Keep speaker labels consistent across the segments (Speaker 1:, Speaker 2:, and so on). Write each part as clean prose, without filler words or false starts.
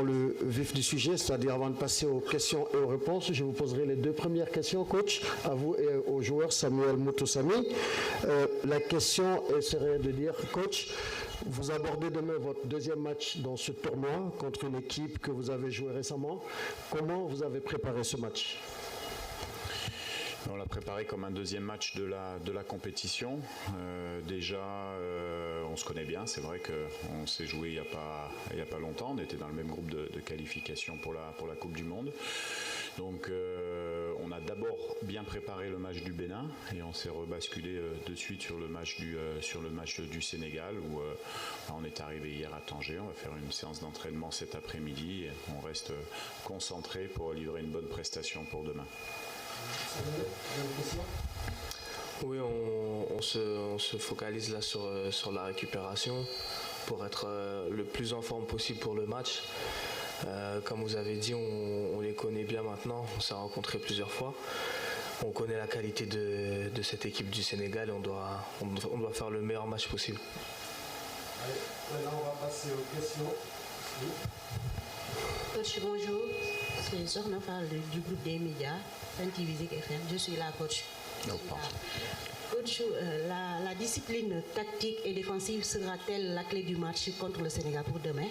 Speaker 1: Le vif du sujet, c'est-à-dire avant de passer aux questions et aux réponses, je vous poserai les deux premières questions, coach, à vous et aux joueurs Samuel Moutoussamy. La question serait de dire, coach, vous abordez demain votre deuxième match dans ce tournoi contre une équipe que vous avez joué récemment. Comment vous avez préparé ce match ?
Speaker 2: On l'a préparé comme un deuxième match de la compétition. On se connaît bien. C'est vrai qu'on s'est joué il n'y a pas longtemps. On était dans le même groupe de qualification pour la Coupe du Monde. Donc on a d'abord bien préparé le match du Bénin et on s'est rebasculé de suite sur le match du Sénégal où on est arrivé hier à Tanger. On va faire une séance d'entraînement cet après-midi et on reste concentré pour livrer une bonne prestation pour demain.
Speaker 3: Oui, on se focalise là sur la récupération pour être le plus en forme possible pour le match. Comme vous avez dit, on les connaît bien maintenant, on s'est rencontrés plusieurs fois. On connaît la qualité de cette équipe du Sénégal et on doit faire le meilleur match possible.
Speaker 1: Allez, maintenant on va passer aux questions.
Speaker 4: Coach, bonjour. C'est Sorna Fall du groupe des médias, Fantivisik FM. Je suis la coach. Coach, la discipline tactique et défensive sera-t-elle la clé du match contre le Sénégal pour demain ?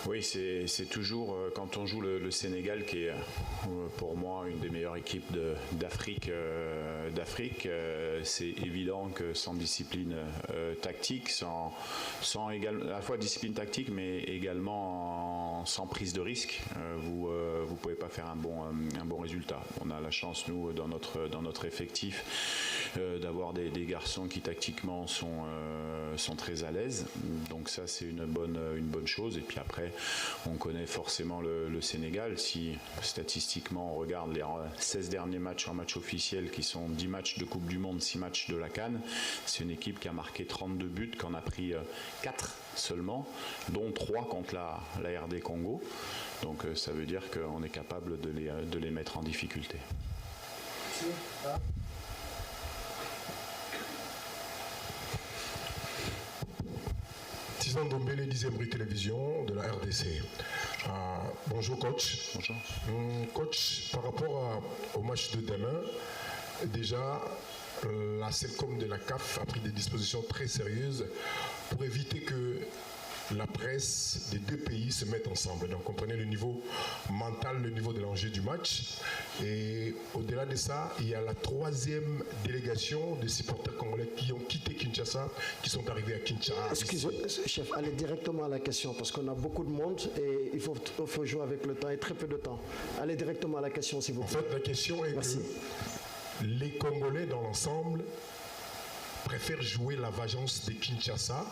Speaker 2: Oui, c'est toujours, quand on joue le Sénégal, qui est pour moi une des meilleures équipes d'Afrique, c'est évident que sans discipline tactique, sans à la fois discipline tactique, mais également sans prise de risque, vous ne pouvez pas faire un bon résultat. On a la chance, nous, dans notre effectif, d'avoir des garçons qui tactiquement sont très à l'aise. Donc ça, c'est une bonne chose. Et puis après, on connaît forcément le Sénégal. Si statistiquement on regarde les 16 derniers matchs en match officiel qui sont 10 matchs de Coupe du Monde, 6 matchs de la CAN, c'est une équipe qui a marqué 32 buts, qui en a pris 4 seulement, dont 3 contre la RD Congo. Donc ça veut dire qu'on est capable de les mettre en difficulté.
Speaker 5: Tizan Dombele, 10e télévision de la RDC. Bonjour coach.
Speaker 2: Bonjour.
Speaker 5: Coach, par rapport au match de demain, déjà la CELCOM de la CAF a pris des dispositions très sérieuses pour éviter que la presse des deux pays se mette ensemble. Donc comprenez le niveau mental, le niveau de l'enjeu du match. Et au-delà de ça, il y a la 3e délégation de supporters congolais qui ont quitté Kinshasa, qui sont arrivés à Kinshasa.
Speaker 1: Excusez, chef, allez directement à la question parce qu'on a beaucoup de monde et il faut jouer avec le temps et très peu de temps. Allez directement à la question, s'il vous plaît.
Speaker 5: En fait, la question est
Speaker 1: Merci.
Speaker 5: Que les Congolais dans l'ensemble préfère jouer la Vagence de Kinshasa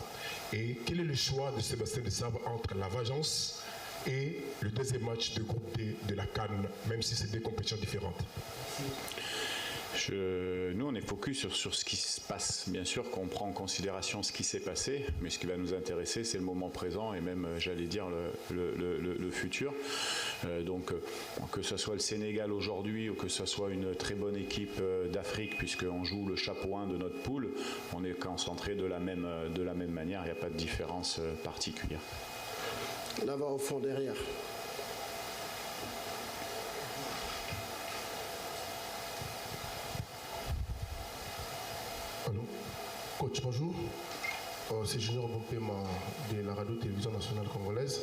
Speaker 5: et quel est le choix de Sébastien Desabre entre la Vagence et le deuxième match de groupe D de la CAN, même si c'est deux compétitions différentes?
Speaker 2: Nous, on est focus sur ce qui se passe. Bien sûr qu'on prend en considération ce qui s'est passé, mais ce qui va nous intéresser, c'est le moment présent et même, j'allais dire, le futur. Donc, que ce soit le Sénégal aujourd'hui ou que ce soit une très bonne équipe d'Afrique, puisqu'on joue le chapeau 1 de notre poule, on est concentré de la même manière. Il n'y a pas de différence particulière.
Speaker 1: Là-bas au fond derrière.
Speaker 5: Allô. Coach, bonjour. C'est Junior Bompema de la radio-télévision nationale congolaise.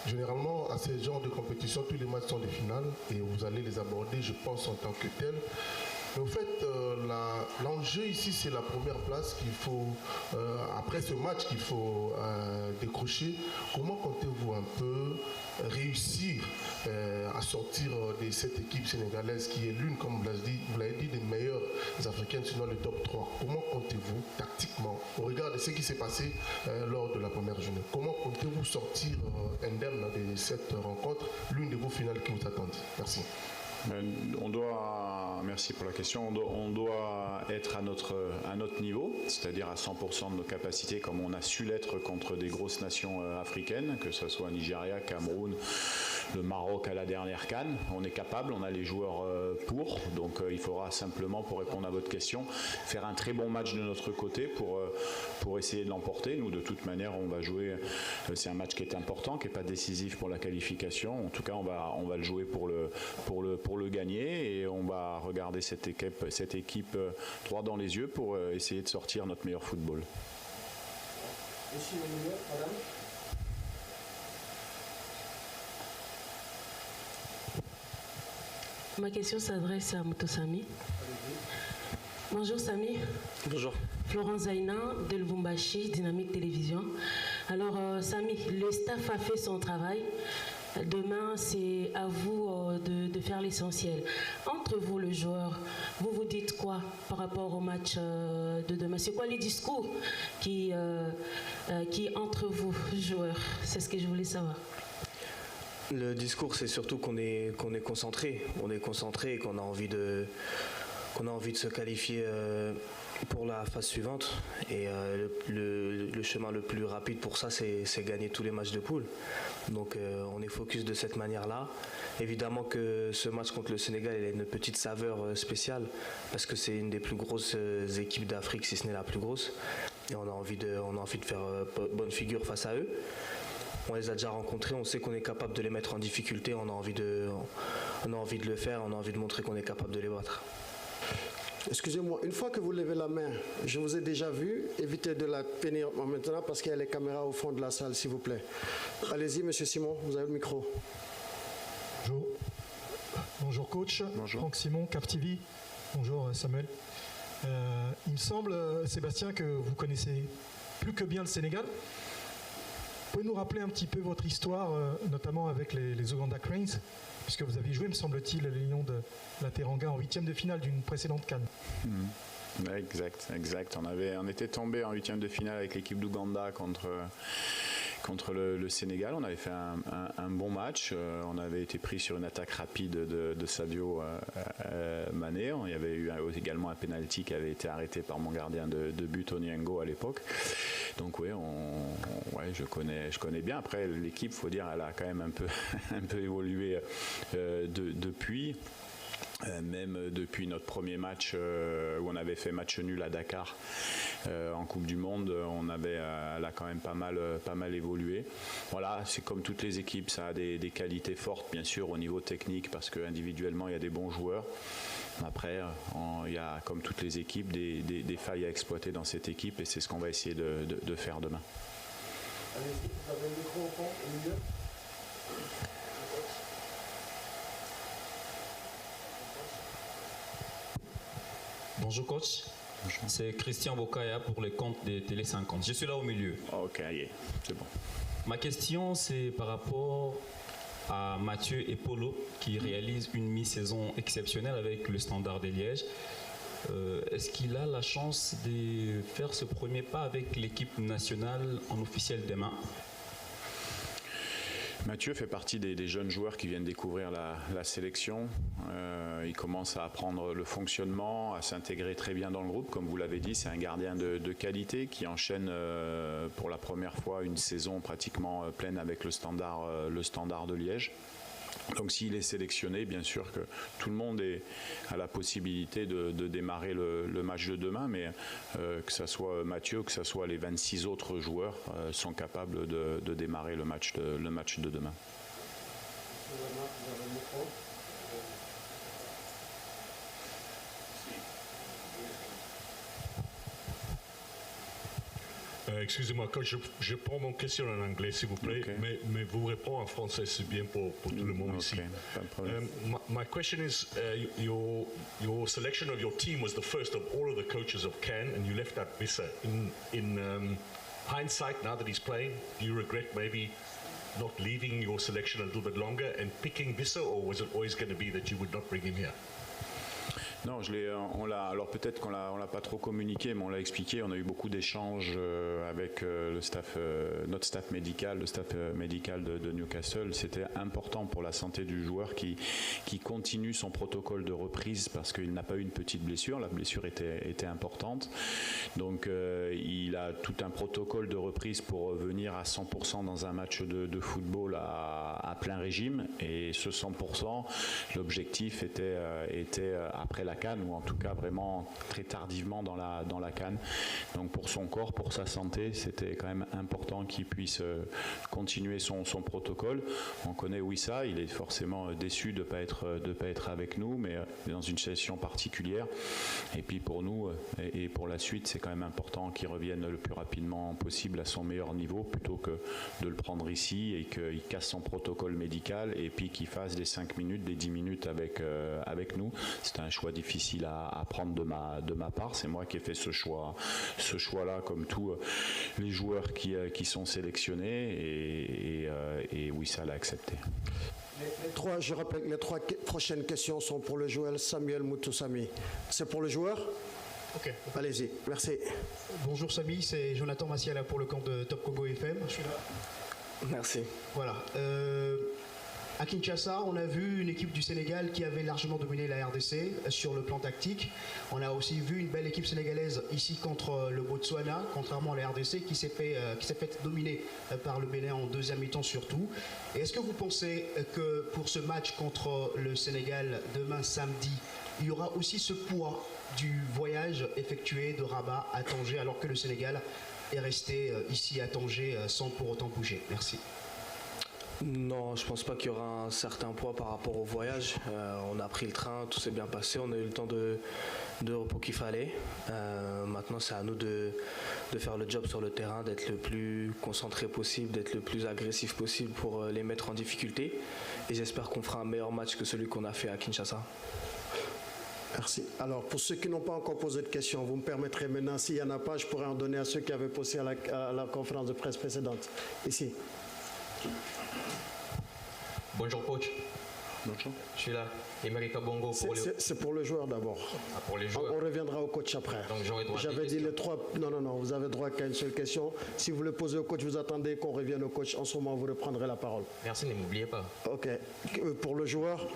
Speaker 5: Généralement, à ce genre de compétition, tous les matchs sont des finales et vous allez les aborder, je pense, en tant que tel. Mais au fait, l'enjeu ici, c'est la première place qu'il faut, après ce match, qu'il faut décrocher. Comment comptez-vous un peu réussir à sortir de cette équipe sénégalaise qui est l'une, comme vous l'avez dit, des meilleures africaines, sinon le top 3? Comment comptez-vous, tactiquement, au regard de ce qui s'est passé lors de la première journée, comment comptez-vous sortir indemne de cette rencontre, l'une de vos finales qui vous attendent? Merci.
Speaker 2: Merci pour la question, on doit être à notre niveau, c'est-à-dire à 100% de nos capacités comme on a su l'être contre des grosses nations africaines, que ce soit Nigeria, Cameroun, le Maroc à la dernière CAN. On est capable, on a les joueurs pour, donc il faudra simplement, pour répondre à votre question, faire un très bon match de notre côté pour essayer de l'emporter. Nous, de toute manière, on va jouer, c'est un match qui est important, qui n'est pas décisif pour la qualification. En tout cas, on va le jouer pour le gagner, et on va regarder cette équipe droit dans les yeux pour essayer de sortir notre meilleur football.
Speaker 1: Ici au milieu, madame.
Speaker 6: Ma question s'adresse à Mouto Samy. Bonjour Samy.
Speaker 3: Bonjour.
Speaker 6: Florence Zaina de Lubumbashi, Dynamique Télévision. Alors Samy, le staff a fait son travail. Demain, c'est à vous de faire l'essentiel. Entre vous, le joueur, vous vous dites quoi par rapport au match de demain? C'est quoi les discours qui entre vous, joueurs? C'est ce que je voulais savoir.
Speaker 3: Le discours, c'est surtout qu'on est concentré. On est concentré et qu'on a envie de se qualifier pour la phase suivante. Et le chemin le plus rapide pour ça, c'est gagner tous les matchs de poule. Donc on est focus de cette manière-là. Évidemment que ce match contre le Sénégal, il a une petite saveur spéciale parce que c'est une des plus grosses équipes d'Afrique, si ce n'est la plus grosse. Et on a envie de faire bonne figure face à eux. On les a déjà rencontrés, on sait qu'on est capable de les mettre en difficulté, on a envie de le faire, on a envie de montrer qu'on est capable de les battre.
Speaker 1: Excusez-moi, une fois que vous levez la main, je vous ai déjà vu, évitez de la tenir maintenant parce qu'il y a les caméras au fond de la salle, s'il vous plaît. Allez-y, monsieur Simon, vous avez le micro.
Speaker 7: Bonjour. Bonjour coach.
Speaker 2: Bonjour.
Speaker 7: Franck Simon, CAF TV. Bonjour Samuel. Il me semble, Sébastien, que vous connaissez plus que bien le Sénégal. Pouvez-vous nous rappeler un petit peu votre histoire, notamment avec les Uganda Cranes, puisque vous aviez joué, me semble-t-il, les Lions de la Teranga en 8e de finale d'une précédente CAN.
Speaker 2: Exact. On était tombé en 8e de finale avec l'équipe d'Ouganda contre le Sénégal. On avait fait un bon match. On avait été pris sur une attaque rapide de Sadio Mané. Il y avait eu également un penalty qui avait été arrêté par mon gardien de but, Onyango, à l'époque. Donc oui, je connais bien. Après, l'équipe, faut dire, elle a quand même un peu évolué depuis. Même depuis notre premier match où on avait fait match nul à Dakar en Coupe du Monde, elle a quand même pas mal évolué. Voilà, c'est comme toutes les équipes, ça a des qualités fortes bien sûr au niveau technique parce qu'individuellement il y a des bons joueurs. Après, il y a comme toutes les équipes des failles à exploiter dans cette équipe et c'est ce qu'on va essayer de faire demain.
Speaker 1: Allez-y, vous avez le micro au fond, au milieu.
Speaker 8: Bonjour coach, c'est Christian Bokaya pour les comptes de Télé 50. Je suis là au milieu.
Speaker 2: Ok, c'est bon.
Speaker 8: Ma question c'est par rapport à Mathieu et Polo qui réalisent une mi-saison exceptionnelle avec le Standard de Liège. Est-ce qu'il a la chance de faire ce premier pas avec l'équipe nationale en officiel demain?
Speaker 2: Mathieu fait partie des jeunes joueurs qui viennent découvrir la sélection. Il commence à apprendre le fonctionnement, à s'intégrer très bien dans le groupe. Comme vous l'avez dit, c'est un gardien de qualité qui enchaîne pour la première fois une saison pratiquement pleine avec le standard de Liège. Donc s'il est sélectionné, bien sûr que tout le monde a la possibilité de démarrer le match de demain, mais que ce soit Mathieu, que ce soit les 26 autres joueurs sont capables de démarrer le match de demain.
Speaker 9: Excusez-moi, coach, je prends mon question en anglais, s'il vous plaît,
Speaker 2: Okay.
Speaker 9: mais vous répondez en français, c'est bien pour tout le monde ici.
Speaker 2: Pas de problème.
Speaker 9: My question is, your selection of your team was the first of all of the coaches of CAN, and you left out Wissa. In hindsight, now that he's playing, do you regret maybe not leaving your selection a little bit longer and picking Wissa, or was it always going to be that you would not bring him here?
Speaker 2: Non, alors peut-être qu'on l'a pas trop communiqué, mais on l'a expliqué. On a eu beaucoup d'échanges avec le staff, notre staff médical, le staff médical de Newcastle. C'était important pour la santé du joueur qui continue son protocole de reprise parce qu'il n'a pas eu une petite blessure. La blessure était importante. Donc il a tout un protocole de reprise pour venir à 100% dans un match de football à plein régime. Et ce 100%, l'objectif était après la CAN, ou en tout cas vraiment très tardivement dans la CAN. Donc pour son corps, pour sa santé, c'était quand même important qu'il puisse continuer son protocole. On connaît Wissa, il est forcément déçu de ne pas être avec nous, mais dans une situation particulière. Et puis pour nous et pour la suite, c'est quand même important qu'il revienne le plus rapidement possible à son meilleur niveau, plutôt que de le prendre ici et qu'il casse son protocole médical et puis qu'il fasse des 5 minutes, des 10 minutes avec nous. C'est un choix difficile à prendre de ma part. C'est moi qui ai fait ce choix-là, comme tous les joueurs qui sont sélectionnés, et Wissa l'a accepté.
Speaker 1: Je rappelle que les 3 prochaines questions sont pour le joueur Samuel Moutoussamy. C'est pour le joueur?
Speaker 10: Ok.
Speaker 1: Allez-y, merci.
Speaker 10: Bonjour Samy, c'est Jonathan Massiala pour le camp de Top Congo FM. Je suis là.
Speaker 3: Merci.
Speaker 10: Voilà. À Kinshasa, on a vu une équipe du Sénégal qui avait largement dominé la RDC sur le plan tactique. On a aussi vu une belle équipe sénégalaise ici contre le Botswana, contrairement à la RDC qui s'est fait dominer par le Bénin en deuxième mi-temps surtout. Et est-ce que vous pensez que pour ce match contre le Sénégal demain samedi, il y aura aussi ce poids du voyage effectué de Rabat à Tanger alors que le Sénégal est resté ici à Tanger sans pour autant bouger? Merci.
Speaker 3: Non, je pense pas qu'il y aura un certain poids par rapport au voyage. On a pris le train, tout s'est bien passé, on a eu le temps de repos qu'il fallait. Maintenant, c'est à nous de faire le job sur le terrain, d'être le plus concentré possible, d'être le plus agressif possible pour les mettre en difficulté. Et j'espère qu'on fera un meilleur match que celui qu'on a fait à Kinshasa.
Speaker 1: Merci. Alors, pour ceux qui n'ont pas encore posé de questions, vous me permettrez maintenant, s'il n'y en a pas, je pourrais en donner à ceux qui avaient posé à la conférence de presse précédente. Ici.
Speaker 11: Bonjour coach.
Speaker 2: Bonjour.
Speaker 11: Je suis là. Emerika Bongo pour
Speaker 1: C'est pour le joueur d'abord.
Speaker 11: Ah, pour les joueurs.
Speaker 1: On reviendra au coach après.
Speaker 11: Donc j'aurais droit à
Speaker 1: J'avais dit les 3. Non, vous avez droit qu'à une seule question. Si vous le posez au coach, vous attendez qu'on revienne au coach. En ce moment, vous reprendrez la parole.
Speaker 11: Merci, ne m'oubliez pas.
Speaker 1: Ok. Pour le joueur,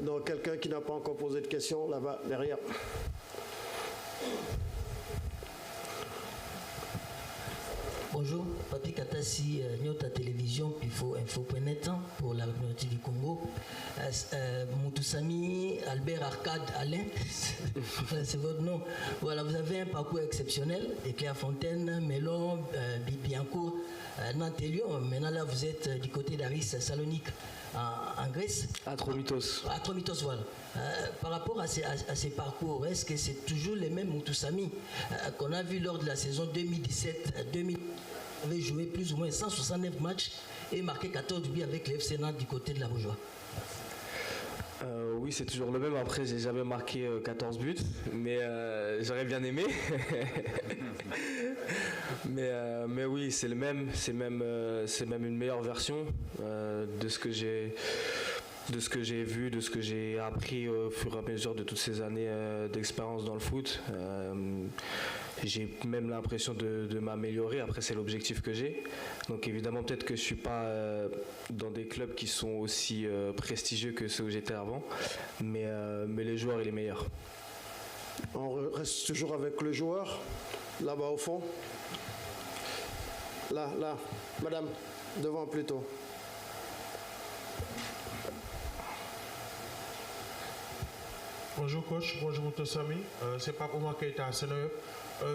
Speaker 1: donc quelqu'un qui n'a pas encore posé de questions, là-bas, derrière.
Speaker 12: Bonjour, Papi Katassi, Nyota Télévision, Pifo Info.net pour la communauté du Congo. Moutoussamy, Albert Arcade Alain, c'est votre nom. Voilà, vous avez un parcours exceptionnel. Éclair Fontaine, Melon, Bibianco, Nantes et Lyon. Maintenant là, vous êtes du côté d'Aris Salonique en Grèce.
Speaker 3: Atromitos.
Speaker 12: Atromitos, voilà. Par rapport à ces parcours, est-ce que c'est toujours les mêmes Moutoussamy qu'on a vu lors de la saison 2017-2018? Vous avez joué plus ou moins 169 matchs et marqué 14 buts avec le FC Nantes du côté de la Beaujoire.
Speaker 3: Oui, c'est toujours le même. Après, j'ai jamais marqué 14 buts, mais j'aurais bien aimé. mais oui, c'est le même. C'est même une meilleure version de ce que j'ai vu, de ce que j'ai appris au fur et à mesure de toutes ces années d'expérience dans le foot. J'ai même l'impression de m'améliorer. Après, c'est l'objectif que j'ai. Donc évidemment, peut-être que je ne suis pas dans des clubs qui sont aussi prestigieux que ceux où j'étais avant. Mais les joueurs, il est meilleur.
Speaker 1: On reste toujours avec le joueur, là-bas au fond. Là, madame, devant plutôt.
Speaker 5: Bonjour coach, bonjour Moutoussamy, c'est Pape Oumar Keita à Sénégal.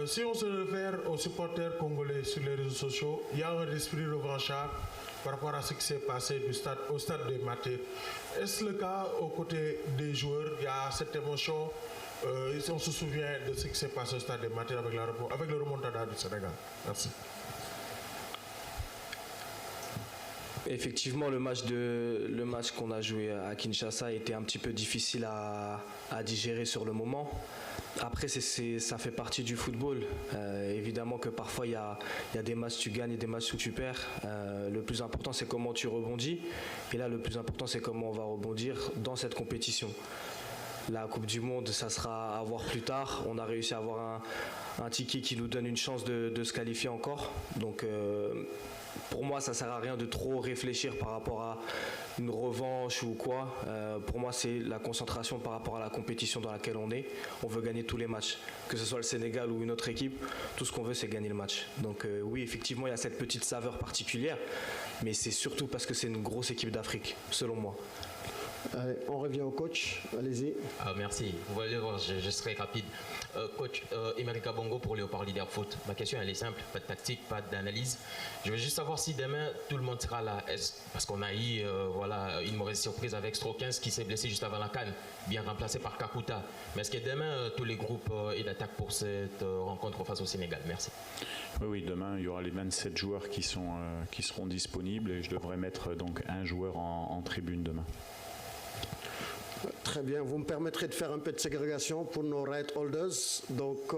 Speaker 5: Si on se réfère aux supporters congolais sur les réseaux sociaux, il y a un esprit revanchard par rapport à ce qui s'est passé au stade des Martyrs. Est-ce le cas aux côtés des joueurs? Il y a cette émotion, on se souvient de ce qui s'est passé au stade des Martyrs avec le remontada du Sénégal. Merci.
Speaker 3: Effectivement, le match qu'on a joué à Kinshasa était un petit peu difficile à digérer sur le moment. Après, ça fait partie du football. Évidemment que parfois, il y a des matchs où tu gagnes et des matchs où tu perds. Le plus important, c'est comment tu rebondis. Et là, le plus important, c'est comment on va rebondir dans cette compétition. La Coupe du Monde, ça sera à voir plus tard. On a réussi à avoir un ticket qui nous donne une chance de se qualifier encore. Donc pour moi, ça ne sert à rien de trop réfléchir par rapport à une revanche ou quoi. Pour moi, c'est la concentration par rapport à la compétition dans laquelle on est. On veut gagner tous les matchs. Que ce soit le Sénégal ou une autre équipe, tout ce qu'on veut, c'est gagner le match. Donc oui, effectivement, il y a cette petite saveur particulière, mais c'est surtout parce que c'est une grosse équipe d'Afrique, selon moi.
Speaker 1: Allez, on revient au coach, allez-y.
Speaker 11: Merci, vous allez voir, je serai rapide. Coach Emerika Bongo pour Léopard Leader Foot. Ma question elle est simple, pas de tactique, pas d'analyse. Je veux juste savoir si demain tout le monde sera là. Parce qu'on a eu une mauvaise surprise avec Strokens qui s'est blessé juste avant la CAN, bien remplacé par Kakuta. Mais est-ce que demain tous les groupes et d'attaque pour cette rencontre face au Sénégal? Merci.
Speaker 2: Oui, demain il y aura les 27 joueurs qui seront disponibles et je devrais mettre donc un joueur en tribune demain.
Speaker 1: Très bien, vous me permettrez de faire un peu de ségrégation pour nos right holders. Donc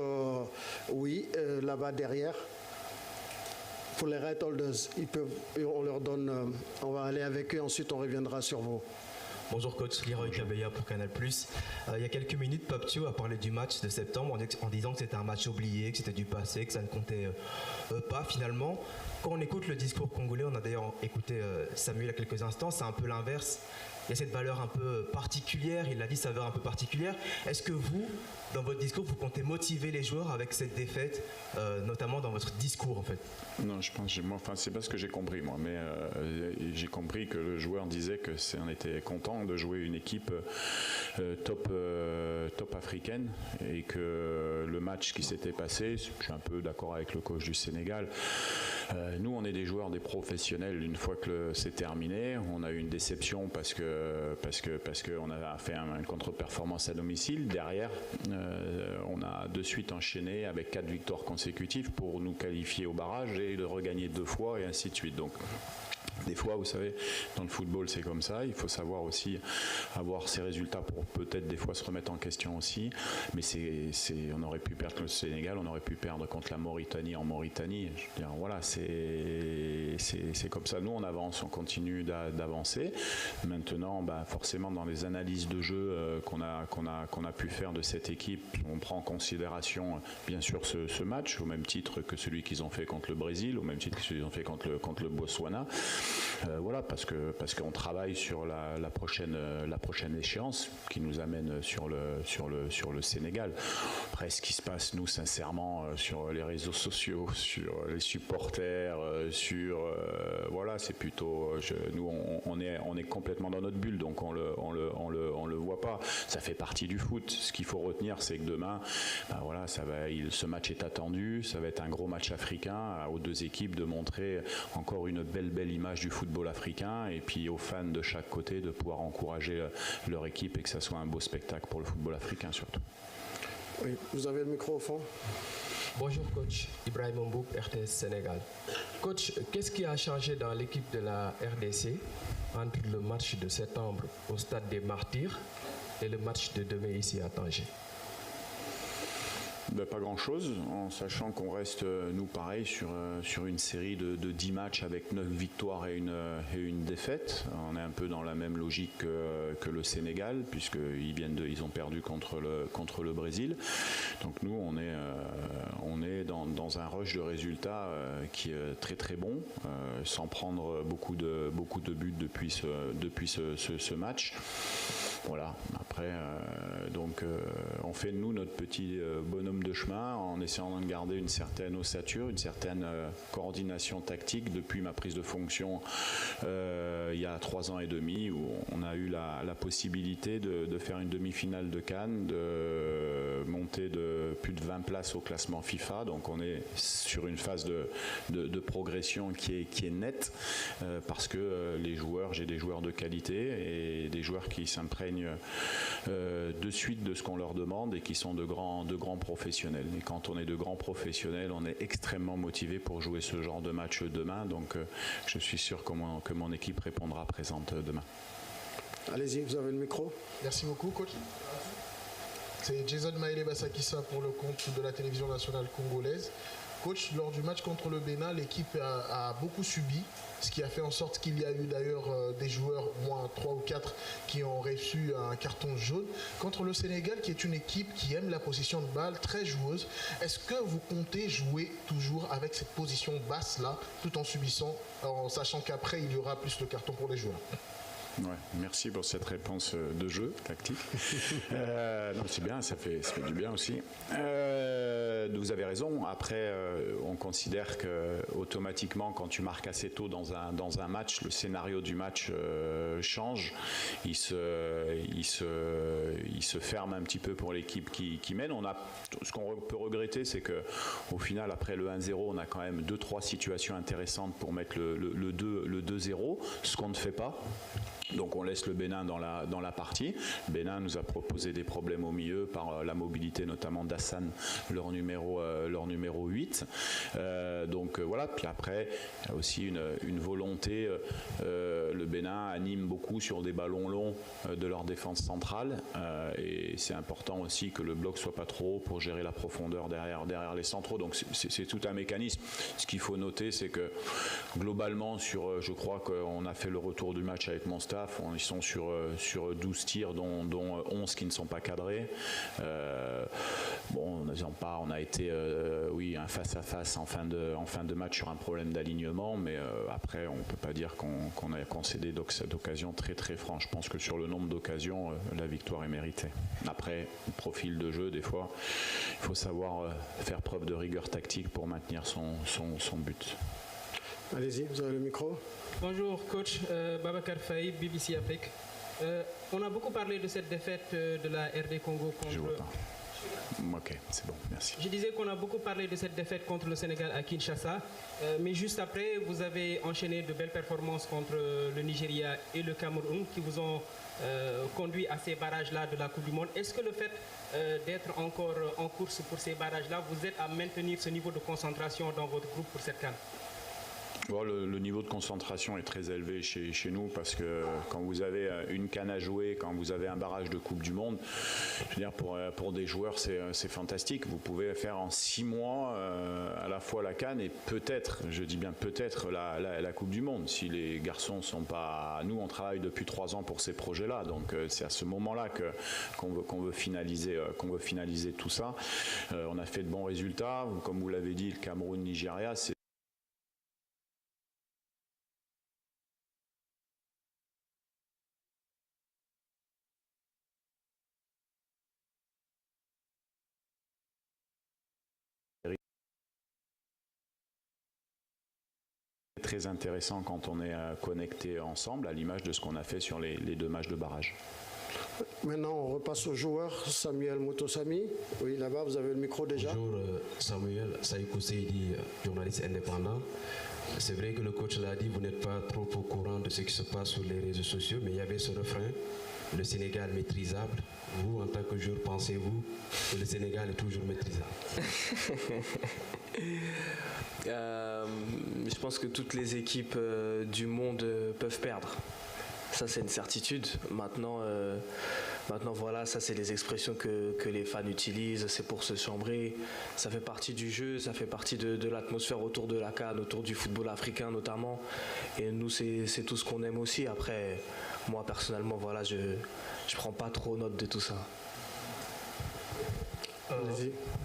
Speaker 1: oui, là-bas derrière, pour les right holders, on leur donne, on va aller avec eux, ensuite on reviendra sur vous.
Speaker 13: Bonjour coach, Leroy Kabeya pour Canal+. Il y a quelques minutes, Paptio a parlé du match de septembre en disant que c'était un match oublié, que c'était du passé, que ça ne comptait pas finalement. Quand on écoute le discours congolais, on a d'ailleurs écouté Samuel il y a quelques instants, c'est un peu l'inverse. Il y a cette valeur un peu particulière, il l'a dit, saveur un peu particulière. Est-ce que vous, dans votre discours, vous comptez motiver les joueurs avec cette défaite, notamment dans votre discours en fait?
Speaker 2: Non, je pense, c'est pas ce que j'ai compris moi, mais j'ai compris que le joueur disait que on était content de jouer une équipe top africaine et que le match qui s'était passé, je suis un peu d'accord avec le coach du Sénégal. Nous, on est des joueurs, des professionnels. Une fois que c'est terminé, on a eu une déception parce que on a fait une contre-performance à domicile. Derrière, on a de suite enchaîné avec 4 victoires consécutives pour nous qualifier au barrage et de regagner 2 fois et ainsi de suite. Donc, des fois, vous savez, dans le football, c'est comme ça. Il faut savoir aussi avoir ses résultats pour peut-être des fois se remettre en question aussi. Mais on aurait pu perdre le Sénégal, on aurait pu perdre contre la Mauritanie en Mauritanie. Je veux dire, voilà, c'est comme ça. Nous, on avance, on continue d'avancer. Maintenant, forcément, dans les analyses de jeu qu'on a pu faire de cette équipe, on prend en considération, bien sûr, ce match, au même titre que celui qu'ils ont fait contre le Brésil, au même titre que celui qu'ils ont fait contre le Botswana. Voilà, parce qu'on travaille sur la prochaine échéance qui nous amène sur le Sénégal. Après, ce qui se passe, nous, sincèrement, sur les réseaux sociaux, sur les supporters, voilà, c'est plutôt, nous, on est complètement dans notre bulle, donc on le voit pas. Ça fait partie du foot. Ce qu'il faut retenir, c'est que demain, voilà, ce match est attendu. Ça va être un gros match africain aux deux équipes de montrer encore une belle image du football africain et puis aux fans de chaque côté de pouvoir encourager leur équipe et que ça soit un beau spectacle pour le football africain surtout.
Speaker 1: Oui, vous avez le micro au fond.
Speaker 14: Bonjour coach, Ibrahim Mbouk, RTS Sénégal. Coach, qu'est-ce qui a changé dans l'équipe de la RDC entre le match de septembre au stade des Martyrs et le match de demain ici à Tanger?
Speaker 2: Pas grand-chose, en sachant qu'on reste, nous, pareil, sur une série de 10 matchs avec 9 victoires et une défaite. On est un peu dans la même logique que le Sénégal, puisqu'ils ont perdu contre le Brésil. Donc nous, on est dans un rush de résultats qui est très très bon, sans prendre beaucoup de buts depuis ce match. Voilà, après, on fait, nous, notre petit bonhomme de chemin en essayant de garder une certaine ossature, une certaine coordination tactique depuis ma prise de fonction il y a 3 ans et demi où on a eu la possibilité de faire une demi-finale de CAN, de monter de plus de 20 places au classement FIFA, donc on est sur une phase de progression qui est nette parce que j'ai des joueurs de qualité et des joueurs qui s'imprègnent de suite de ce qu'on leur demande et qui sont de grands professionnels. Et quand on est de grands professionnels, on est extrêmement motivé pour jouer ce genre de match demain. Donc je suis sûr que mon équipe répondra présente demain.
Speaker 1: Allez-y, vous avez le micro.
Speaker 5: Merci beaucoup, coach. C'est Jason Maele Basakissa pour le compte de la télévision nationale congolaise. Coach, lors du match contre le Bénin, l'équipe a beaucoup subi, ce qui a fait en sorte qu'il y a eu d'ailleurs des joueurs, moins 3 ou 4, qui ont reçu un carton jaune. Contre le Sénégal, qui est une équipe qui aime la position de balle, très joueuse, est-ce que vous comptez jouer toujours avec cette position basse-là, tout en subissant, en sachant qu'après, il y aura plus de cartons pour les joueurs?
Speaker 2: Ouais, merci pour cette réponse de jeu tactique. Non, c'est bien, ça fait du bien aussi. Vous avez raison. Après, on considère que automatiquement, quand tu marques assez tôt dans un match, le scénario du match change. Il se ferme un petit peu pour l'équipe qui mène. Ce qu'on peut regretter, c'est que au final, après le 1-0, on a quand même 2-3 situations intéressantes pour mettre le 2-0, ce qu'on ne fait pas. Donc on laisse le Bénin dans la partie. Le Bénin nous a proposé des problèmes au milieu par la mobilité notamment d'Hassan, leur numéro 8. Donc voilà, puis après il y a aussi une volonté, le Bénin anime beaucoup sur des ballons longs de leur défense centrale et c'est important aussi que le bloc soit pas trop haut pour gérer la profondeur derrière les centraux. Donc c'est tout un mécanisme. Ce qu'il faut noter, c'est que globalement je crois qu'on a fait le retour du match avec mon staff. Ils sont sur 12 tirs, dont 11 qui ne sont pas cadrés. On a été un face-à-face en fin de match sur un problème d'alignement, mais après, on ne peut pas dire qu'on a concédé d'occasions très très franches. Je pense que sur le nombre d'occasions, la victoire est méritée. Après, le profil de jeu, des fois, il faut savoir faire preuve de rigueur tactique pour maintenir son but.
Speaker 1: Allez-y, vous avez le micro.
Speaker 15: Bonjour coach, Babacar Faye, BBC Afrique. On a beaucoup parlé de cette défaite de la RD Congo contre...
Speaker 2: Je vois pas. Ok, c'est bon, merci.
Speaker 15: Je disais qu'on a beaucoup parlé de cette défaite contre le Sénégal à Kinshasa, mais juste après, vous avez enchaîné de belles performances contre le Nigeria et le Cameroun qui vous ont conduit à ces barrages-là de la Coupe du Monde. Est-ce que le fait d'être encore en course pour ces barrages-là vous aide à maintenir ce niveau de concentration dans votre groupe pour cette CAN?
Speaker 2: Bon, le niveau de concentration est très élevé chez nous parce que quand vous avez une CAN à jouer, quand vous avez un barrage de Coupe du Monde, je veux dire pour des joueurs c'est fantastique. Vous pouvez faire en 6 mois à la fois la CAN et peut-être, je dis bien peut-être la Coupe du Monde. Si les garçons sont pas, nous on travaille depuis 3 ans pour ces projets-là, donc c'est à ce moment-là qu'on veut finaliser tout ça. On a fait de bons résultats, comme vous l'avez dit, le Cameroun, Nigeria, c'est très intéressant quand on est connecté ensemble, à l'image de ce qu'on a fait sur les 2 matchs de barrage.
Speaker 1: Maintenant, on repasse au joueur Samuel Motosami. Oui, là-bas, vous avez le micro déjà.
Speaker 16: Bonjour Samuel, Saïkou Seydi, journaliste indépendant. C'est vrai que le coach l'a dit, vous n'êtes pas trop au courant de ce qui se passe sur les réseaux sociaux, mais il y avait ce refrain, le Sénégal maîtrisable. Vous, en tant que joueur, pensez-vous que le Sénégal est toujours maîtrisable?
Speaker 3: Je pense que toutes les équipes du monde peuvent perdre. Ça, c'est une certitude. Maintenant, voilà, ça, c'est les expressions que les fans utilisent. C'est pour se chambrer. Ça fait partie du jeu, ça fait partie de l'atmosphère autour de la CAN, autour du football africain notamment. Et nous, c'est tout ce qu'on aime aussi. Après, moi, personnellement, voilà, je prends pas trop note de tout ça.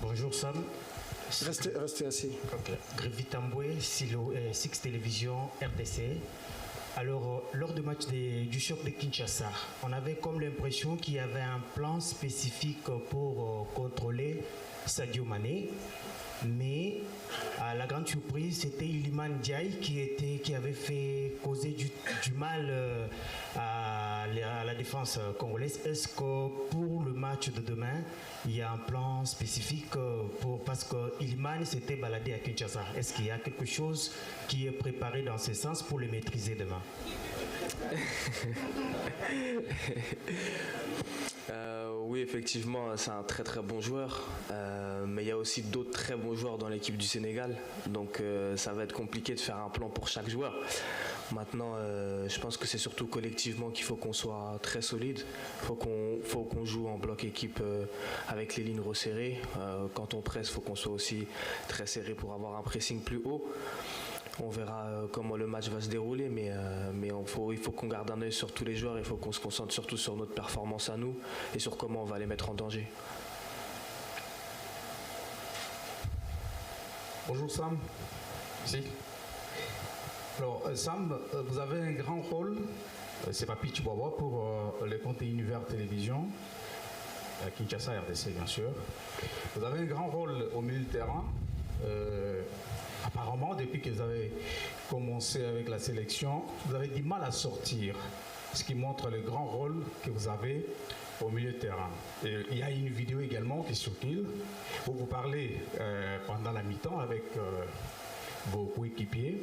Speaker 17: Bonjour Sam.
Speaker 1: Restez assis.
Speaker 17: Okay. Grévy Tamboué, Six Télévision, RDC. Alors, lors du match du choc de Kinshasa, on avait comme l'impression qu'il y avait un plan spécifique pour contrôler Sadio Mané. Mais à la grande surprise, c'était Iliman Ndiaye qui avait fait causer du mal à la défense congolaise. Est-ce que pour le match de demain, il y a un plan spécifique parce que Iliman s'était baladé à Kinshasa? Est-ce qu'il y a quelque chose qui est préparé dans ce sens pour le maîtriser demain?
Speaker 3: Oui, effectivement, c'est un très très bon joueur, mais il y a aussi d'autres très bons joueurs dans l'équipe du Sénégal, donc ça va être compliqué de faire un plan pour chaque joueur. Maintenant, je pense que c'est surtout collectivement qu'il faut qu'on soit très solide. Il faut qu'on joue en bloc équipe avec les lignes resserrées. Quand on presse, il faut qu'on soit aussi très serré pour avoir un pressing plus haut. On verra comment le match va se dérouler, mais il faut qu'on garde un œil sur tous les joueurs. Il faut qu'on se concentre surtout sur notre performance à nous et sur comment on va les mettre en danger.
Speaker 18: Bonjour Sam. Ici. Alors Sam, vous avez un grand rôle, c'est Papi Chihuahua pour les comptes Univers Télévision, à Kinshasa RDC bien sûr. Vous avez un grand rôle au milieu de terrain. Apparemment, depuis que vous avez commencé avec la sélection, vous avez du mal à sortir, ce qui montre le grand rôle que vous avez au milieu de terrain. Et il y a une vidéo également qui circule où vous parlez pendant la mi-temps avec vos coéquipiers.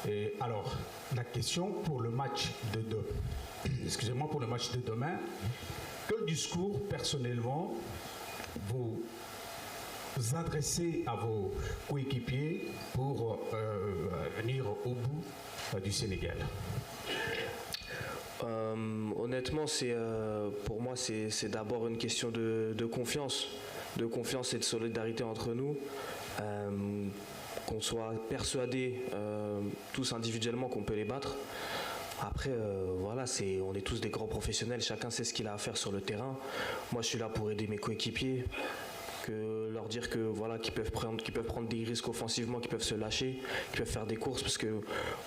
Speaker 18: Et alors, la question pour le match de excusez-moi, pour le match de demain, quel discours personnellement vous adressez à vos coéquipiers pour venir au bout du Sénégal?
Speaker 3: Honnêtement, pour moi, c'est d'abord une question de confiance et de solidarité entre nous. Qu'on soit persuadés tous individuellement qu'on peut les battre. Après, voilà, on est tous des grands professionnels, chacun sait ce qu'il a à faire sur le terrain. Moi, je suis là pour aider mes coéquipiers, leur dire que voilà, qu'ils peuvent prendre des risques offensivement, qu'ils peuvent se lâcher, qu'ils peuvent faire des courses, parce que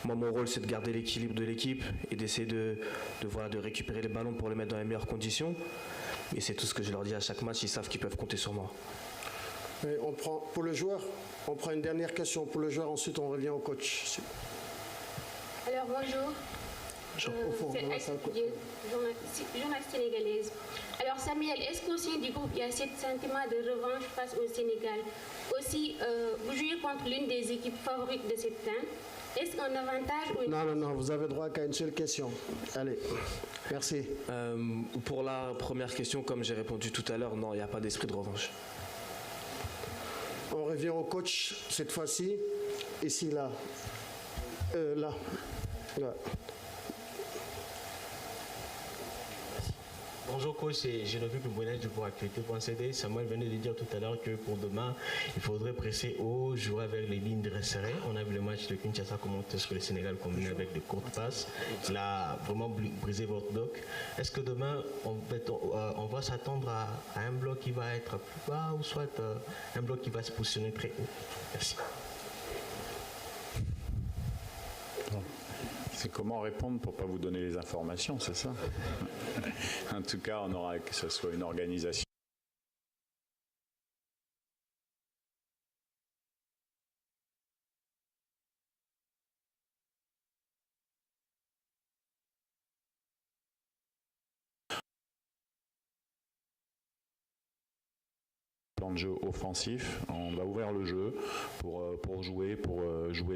Speaker 3: moi, mon rôle, c'est de garder l'équilibre de l'équipe et d'essayer de récupérer les ballons pour les mettre dans les meilleures conditions. Et c'est tout ce que je leur dis à chaque match, ils savent qu'ils peuvent compter sur moi.
Speaker 1: Et pour le joueur, on prend une dernière question pour le joueur, ensuite on revient au coach.
Speaker 19: Alors bonjour, c'est Aïssa Koudiel, journaliste sénégalaise. Alors Samuel, est-ce qu'au sein du groupe il y a ce sentiment de revanche face au Sénégal? Aussi, vous jouez contre l'une des équipes favorites de cette CAN. Est-ce un avantage ou une...
Speaker 1: Non, vous avez droit qu'à une seule question. Allez, merci.
Speaker 3: Pour la première question, comme j'ai répondu tout à l'heure, non, il n'y a pas d'esprit de revanche.
Speaker 1: On revient au coach cette fois-ci. Ici, là. Là.
Speaker 20: Bonjour coach, c'est Geneviève Bounel du Pour Actualité.cd. Samuel venait de dire tout à l'heure que pour demain, il faudrait presser haut, jouer avec les lignes resserrées. On a vu le match de Kinshasa commenter sur le Sénégal combiné avec de courtes passes. Il a vraiment brisé votre bloc. Est-ce que demain, on va s'attendre à un bloc qui va être plus bas ou soit un bloc qui va se positionner très haut? Merci.
Speaker 2: C'est comment répondre pour ne pas vous donner les informations, c'est ça? En tout cas, on aura que ce soit une organisation. De jeu offensif, on va ouvrir le jeu pour jouer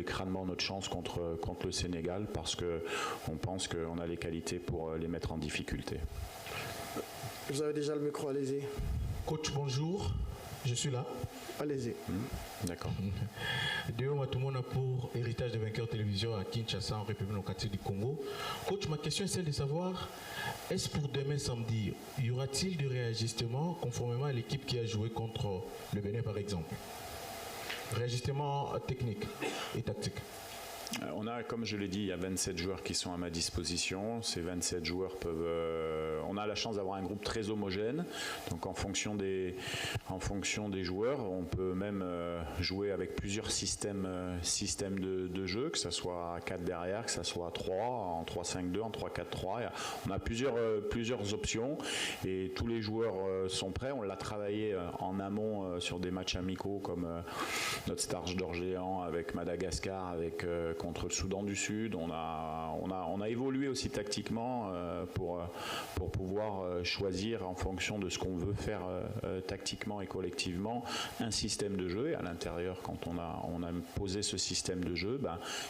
Speaker 2: crânement notre chance contre le Sénégal, parce qu'on pense qu'on a les qualités pour les mettre en difficulté.
Speaker 1: Vous avez déjà le micro, allez-y.
Speaker 18: Coach, bonjour, je suis là.
Speaker 1: Allez-y.
Speaker 2: D'accord.
Speaker 18: Déo Matumona pour Héritage de vainqueurs télévision à Kinshasa, en République démocratique du Congo. Coach, ma question est celle de savoir, est-ce pour demain samedi, y aura-t-il du réajustement conformément à l'équipe qui a joué contre le Bénin par exemple? Réajustement technique et tactique.
Speaker 2: On a, comme je l'ai dit, il y a 27 joueurs qui sont à ma disposition. Ces 27 joueurs peuvent... on a la chance d'avoir un groupe très homogène. Donc en fonction des joueurs, on peut même jouer avec plusieurs systèmes de jeu, que ce soit à 4 derrière, que ce soit à 3, en 3-5-2, en 3-4-3. On a plusieurs options et tous les joueurs sont prêts. On l'a travaillé en amont sur des matchs amicaux comme notre Stars d'Or géant avec Madagascar, avec contre le Soudan du Sud. On a évolué aussi tactiquement pour pouvoir choisir en fonction de ce qu'on veut faire tactiquement et collectivement un système de jeu. Et à l'intérieur, quand on a posé ce système de jeu,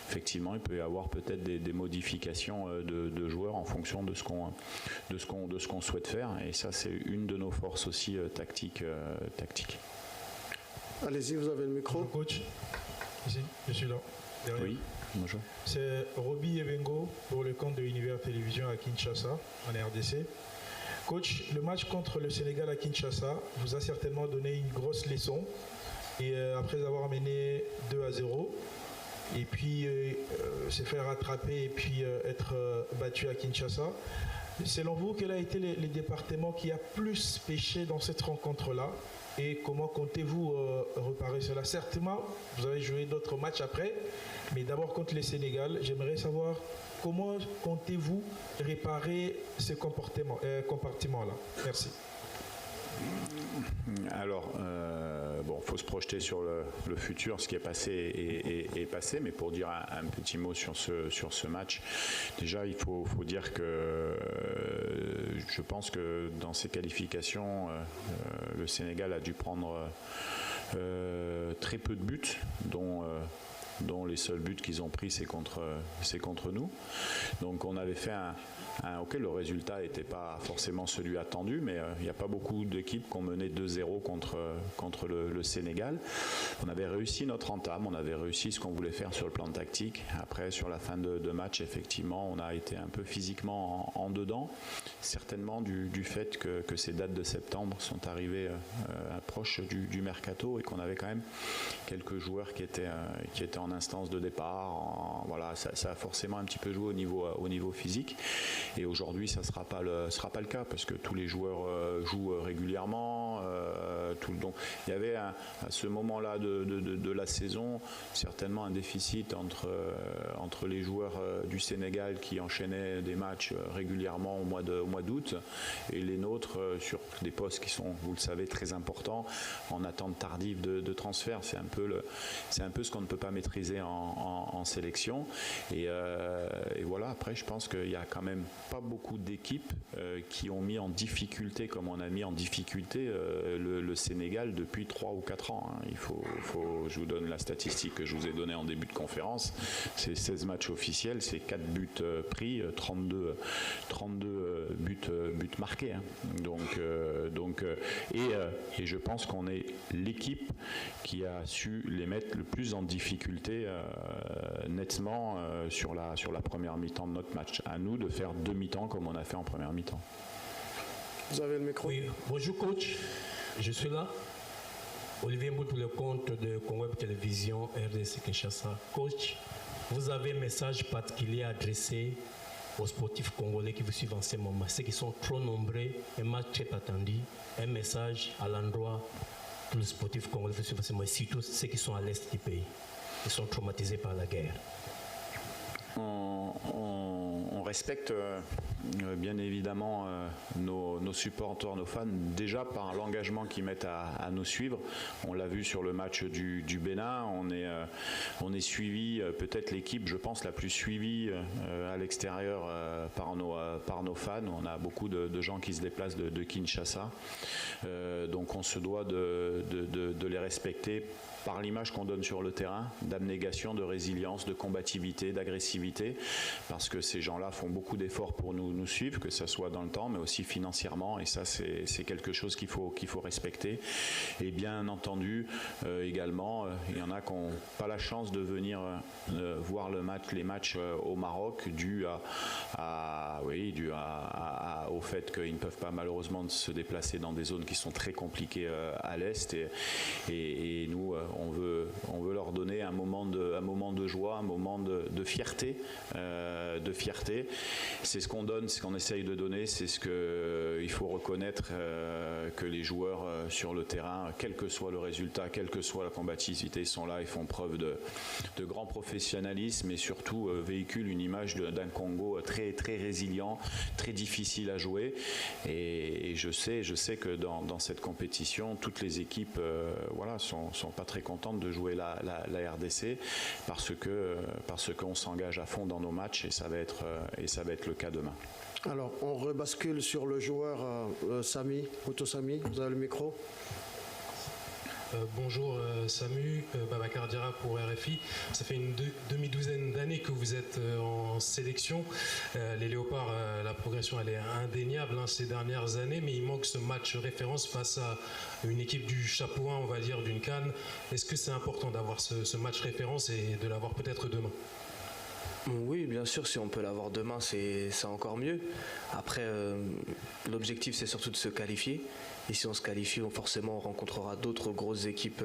Speaker 2: effectivement, il peut y avoir peut-être des modifications de joueurs en fonction de ce qu'on souhaite faire. Et ça, c'est une de nos forces aussi tactiques.
Speaker 1: Allez-y, vous avez le micro.
Speaker 18: Bonjour, coach. Ici, je suis là. Derrière.
Speaker 2: Oui. Bonjour.
Speaker 7: C'est Roby Ebengo pour le compte de Univers Télévision à Kinshasa, en RDC. Coach, le match contre le Sénégal à Kinshasa vous a certainement donné une grosse leçon. Et après avoir mené 2-0, et puis se faire rattraper et puis être battu à Kinshasa, selon vous, quel a été le département qui a plus pêché dans cette rencontre-là? Et comment comptez-vous reparer cela? Certainement, vous avez joué d'autres matchs après, mais d'abord contre le Sénégal, j'aimerais savoir comment comptez-vous réparer ce compartiment-là? Merci.
Speaker 2: Alors, bon, faut se projeter sur le futur. Ce qui est passé est passé, mais pour dire un petit mot sur ce match, déjà, il faut dire que je pense que dans ces qualifications, le Sénégal a dû prendre très peu de buts, dont les seuls buts qu'ils ont pris, c'est contre nous. Donc on avait fait auquel le résultat n'était pas forcément celui attendu, mais il n'y a pas beaucoup d'équipes qui ont mené 2-0 contre le Sénégal. On avait réussi notre entame, on avait réussi ce qu'on voulait faire sur le plan tactique. Après, sur la fin de match, effectivement, on a été un peu physiquement en dedans, certainement du fait que ces dates de septembre sont arrivées proches du mercato et qu'on avait quand même quelques joueurs qui étaient en instance de départ. Voilà, ça a forcément un petit peu joué au niveau physique. Et aujourd'hui, ça ne sera pas le cas parce que tous les joueurs jouent régulièrement. Donc, il y avait à ce moment-là de la saison certainement un déficit entre les joueurs du Sénégal qui enchaînaient des matchs régulièrement au mois d'août et les nôtres sur des postes qui sont, vous le savez, très importants en attente tardive de transfert. C'est un peu ce qu'on ne peut pas maîtriser en sélection. Et voilà, après, je pense qu'il y a quand même pas beaucoup d'équipes qui ont mis en difficulté, comme on a mis en difficulté le Sénégal depuis 3 ou 4 ans. Hein. Je vous donne la statistique que je vous ai donnée en début de conférence. C'est 16 matchs officiels, c'est 4 buts pris, 32 buts marqués. Hein. Et je pense qu'on est l'équipe qui a su les mettre le plus en difficulté nettement sur la première mi-temps de notre match. À nous de faire demi-temps comme on a fait en première mi-temps.
Speaker 1: Vous avez le micro.
Speaker 21: Oui, bonjour coach, je suis là. Olivier Mbout pour le compte de Conweb Télévision RDC Kinshasa. Coach, vous avez un message particulier adressé aux sportifs congolais qui vous suivent en ce moment, ceux qui sont trop nombreux, un match très attendu, un message à l'endroit de tous les sportifs congolais qui vous suivent en ce moment, surtout ceux qui sont à l'est du pays, qui sont traumatisés par la guerre.
Speaker 2: On respecte bien évidemment nos supporters, nos fans, déjà par l'engagement qu'ils mettent à nous suivre. On l'a vu sur le match du Bénin, on est suivi, peut-être l'équipe, je pense, la plus suivie à l'extérieur par nos fans. On a beaucoup de gens qui se déplacent de Kinshasa. Donc on se doit de les respecter par l'image qu'on donne sur le terrain, d'abnégation, de résilience, de combativité, d'agressivité, parce que ces gens-là font beaucoup d'efforts pour nous suivre, que ce soit dans le temps, mais aussi financièrement, et ça c'est quelque chose qu'il faut respecter. Et bien entendu, également, il y en a qui n'ont pas la chance de venir voir les matchs au Maroc, dû au fait qu'ils ne peuvent pas malheureusement se déplacer dans des zones qui sont très compliquées à l'Est, et nous, on veut leur donner un moment de joie, un moment de fierté. C'est ce qu'on donne, c'est ce qu'on essaye de donner, c'est ce qu'il faut reconnaître que les joueurs sur le terrain, quel que soit le résultat, quelle que soit la combativité, sont là et font preuve de grand professionnalisme et surtout véhiculent une image d'un Congo très, très résilient, très difficile à jouer. Et je sais que dans cette compétition, toutes les équipes sont pas très contentes de jouer la RDC parce qu'on s'engage à fond dans nos matchs et ça va être le cas demain.
Speaker 1: Alors, on rebascule sur le joueur Samy, Moutoussamy, vous avez le micro.
Speaker 22: Bonjour Samu, Babacar Diarra pour RFI. Ça fait une demi-douzaine d'années que vous êtes en sélection. Les Léopards, la progression elle est indéniable ces dernières années, mais il manque ce match référence face à une équipe du chapeau 1, on va dire, d'une CAN. Est-ce que c'est important d'avoir ce match référence et de l'avoir peut-être demain ?
Speaker 3: Oui, bien sûr, si on peut l'avoir demain, c'est encore mieux. Après, l'objectif, c'est surtout de se qualifier. Et si on se qualifie, forcément, on rencontrera d'autres grosses équipes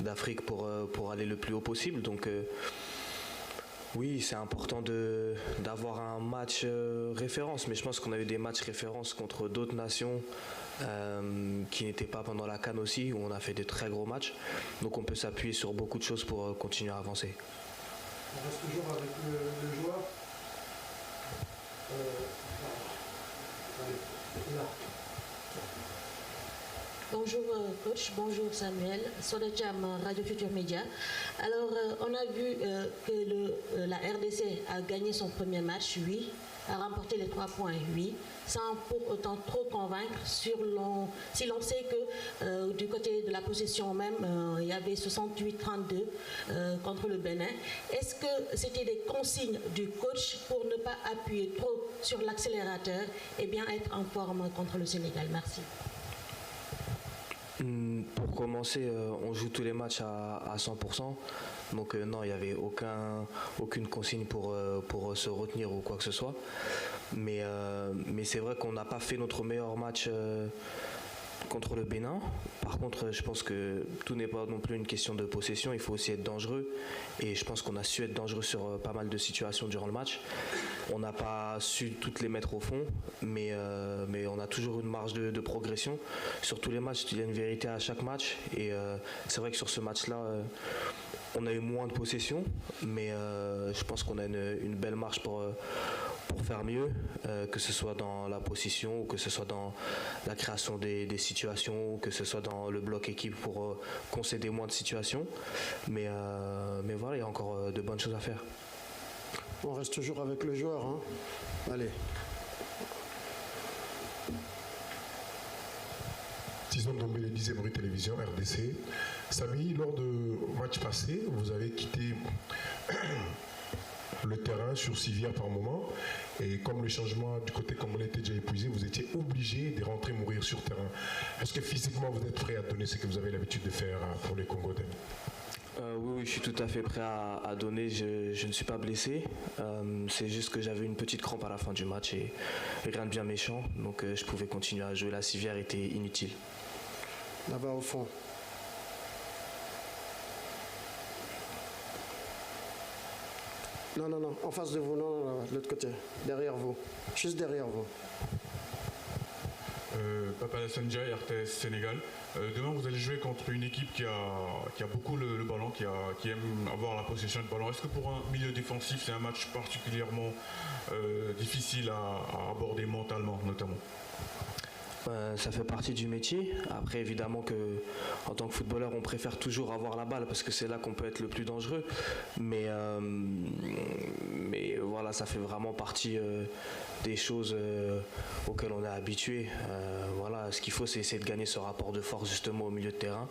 Speaker 3: d'Afrique pour aller le plus haut possible. Donc, oui, c'est important d'avoir un match référence. Mais je pense qu'on a eu des matchs références contre d'autres nations qui n'étaient pas pendant la CAN aussi, où on a fait de très gros matchs. Donc, on peut s'appuyer sur beaucoup de choses pour continuer à avancer.
Speaker 1: On reste toujours avec le joueur. Là.
Speaker 4: Bonjour coach, bonjour Samuel, Sodecham Radio Futur Média. Alors on a vu que la RDC a gagné son premier match, oui, a remporté les 3 points, oui, sans pour autant trop convaincre si l'on sait que du côté de la possession même, il y avait 68-32 contre le Bénin. Est-ce que c'était des consignes du coach pour ne pas appuyer trop sur l'accélérateur et bien être en forme contre le Sénégal? Merci.
Speaker 3: Pour commencer, on joue tous les matchs à 100%. Donc non, il n'y avait aucune consigne pour se retenir ou quoi que ce soit. Mais c'est vrai qu'on n'a pas fait notre meilleur match contre le Bénin. Par contre, je pense que tout n'est pas non plus une question de possession, il faut aussi être dangereux. Et je pense qu'on a su être dangereux sur pas mal de situations durant le match. On n'a pas su toutes les mettre au fond, mais on a toujours une marge de progression. Sur tous les matchs, il y a une vérité à chaque match. Et c'est vrai que sur ce match-là, on a eu moins de possession, mais je pense qu'on a une belle marge pour faire mieux, que ce soit dans la possession ou que ce soit dans la création des situations ou que ce soit dans le bloc équipe pour concéder moins de situations. Mais voilà, il y a encore de bonnes choses à faire.
Speaker 1: On reste toujours avec le joueur. Hein. Allez.
Speaker 5: Tison Ndombele, 10e rue Télévision, RDC. Samy, lors du match passé, vous avez quitté le terrain sur civière par moment. Et comme le changement du côté congolais était déjà épuisé, vous étiez obligé de rentrer mourir sur terrain. Est-ce que physiquement vous êtes prêt à donner ce que vous avez l'habitude de faire pour les Congolais?
Speaker 3: Oui, je suis tout à fait prêt à donner. Je ne suis pas blessé. C'est juste que j'avais une petite crampe à la fin du match et rien de bien méchant. Donc je pouvais continuer à jouer. La civière était inutile.
Speaker 1: Là-bas au fond. Non, en face de vous, non, de l'autre côté, derrière vous, juste derrière vous.
Speaker 6: Papa Alassane Ndiaye, RTS Sénégal. Demain, vous allez jouer contre une équipe qui a beaucoup le ballon, qui aime avoir la possession de ballon. Est-ce que pour un milieu défensif, c'est un match particulièrement difficile à aborder mentalement, notamment?
Speaker 3: Ça fait partie du métier. Après, évidemment que en tant que footballeur, on préfère toujours avoir la balle parce que c'est là qu'on peut être le plus dangereux. Mais voilà, ça fait vraiment partie des choses auxquelles on est habitué. Voilà, ce qu'il faut, c'est essayer de gagner ce rapport de force justement au milieu de terrain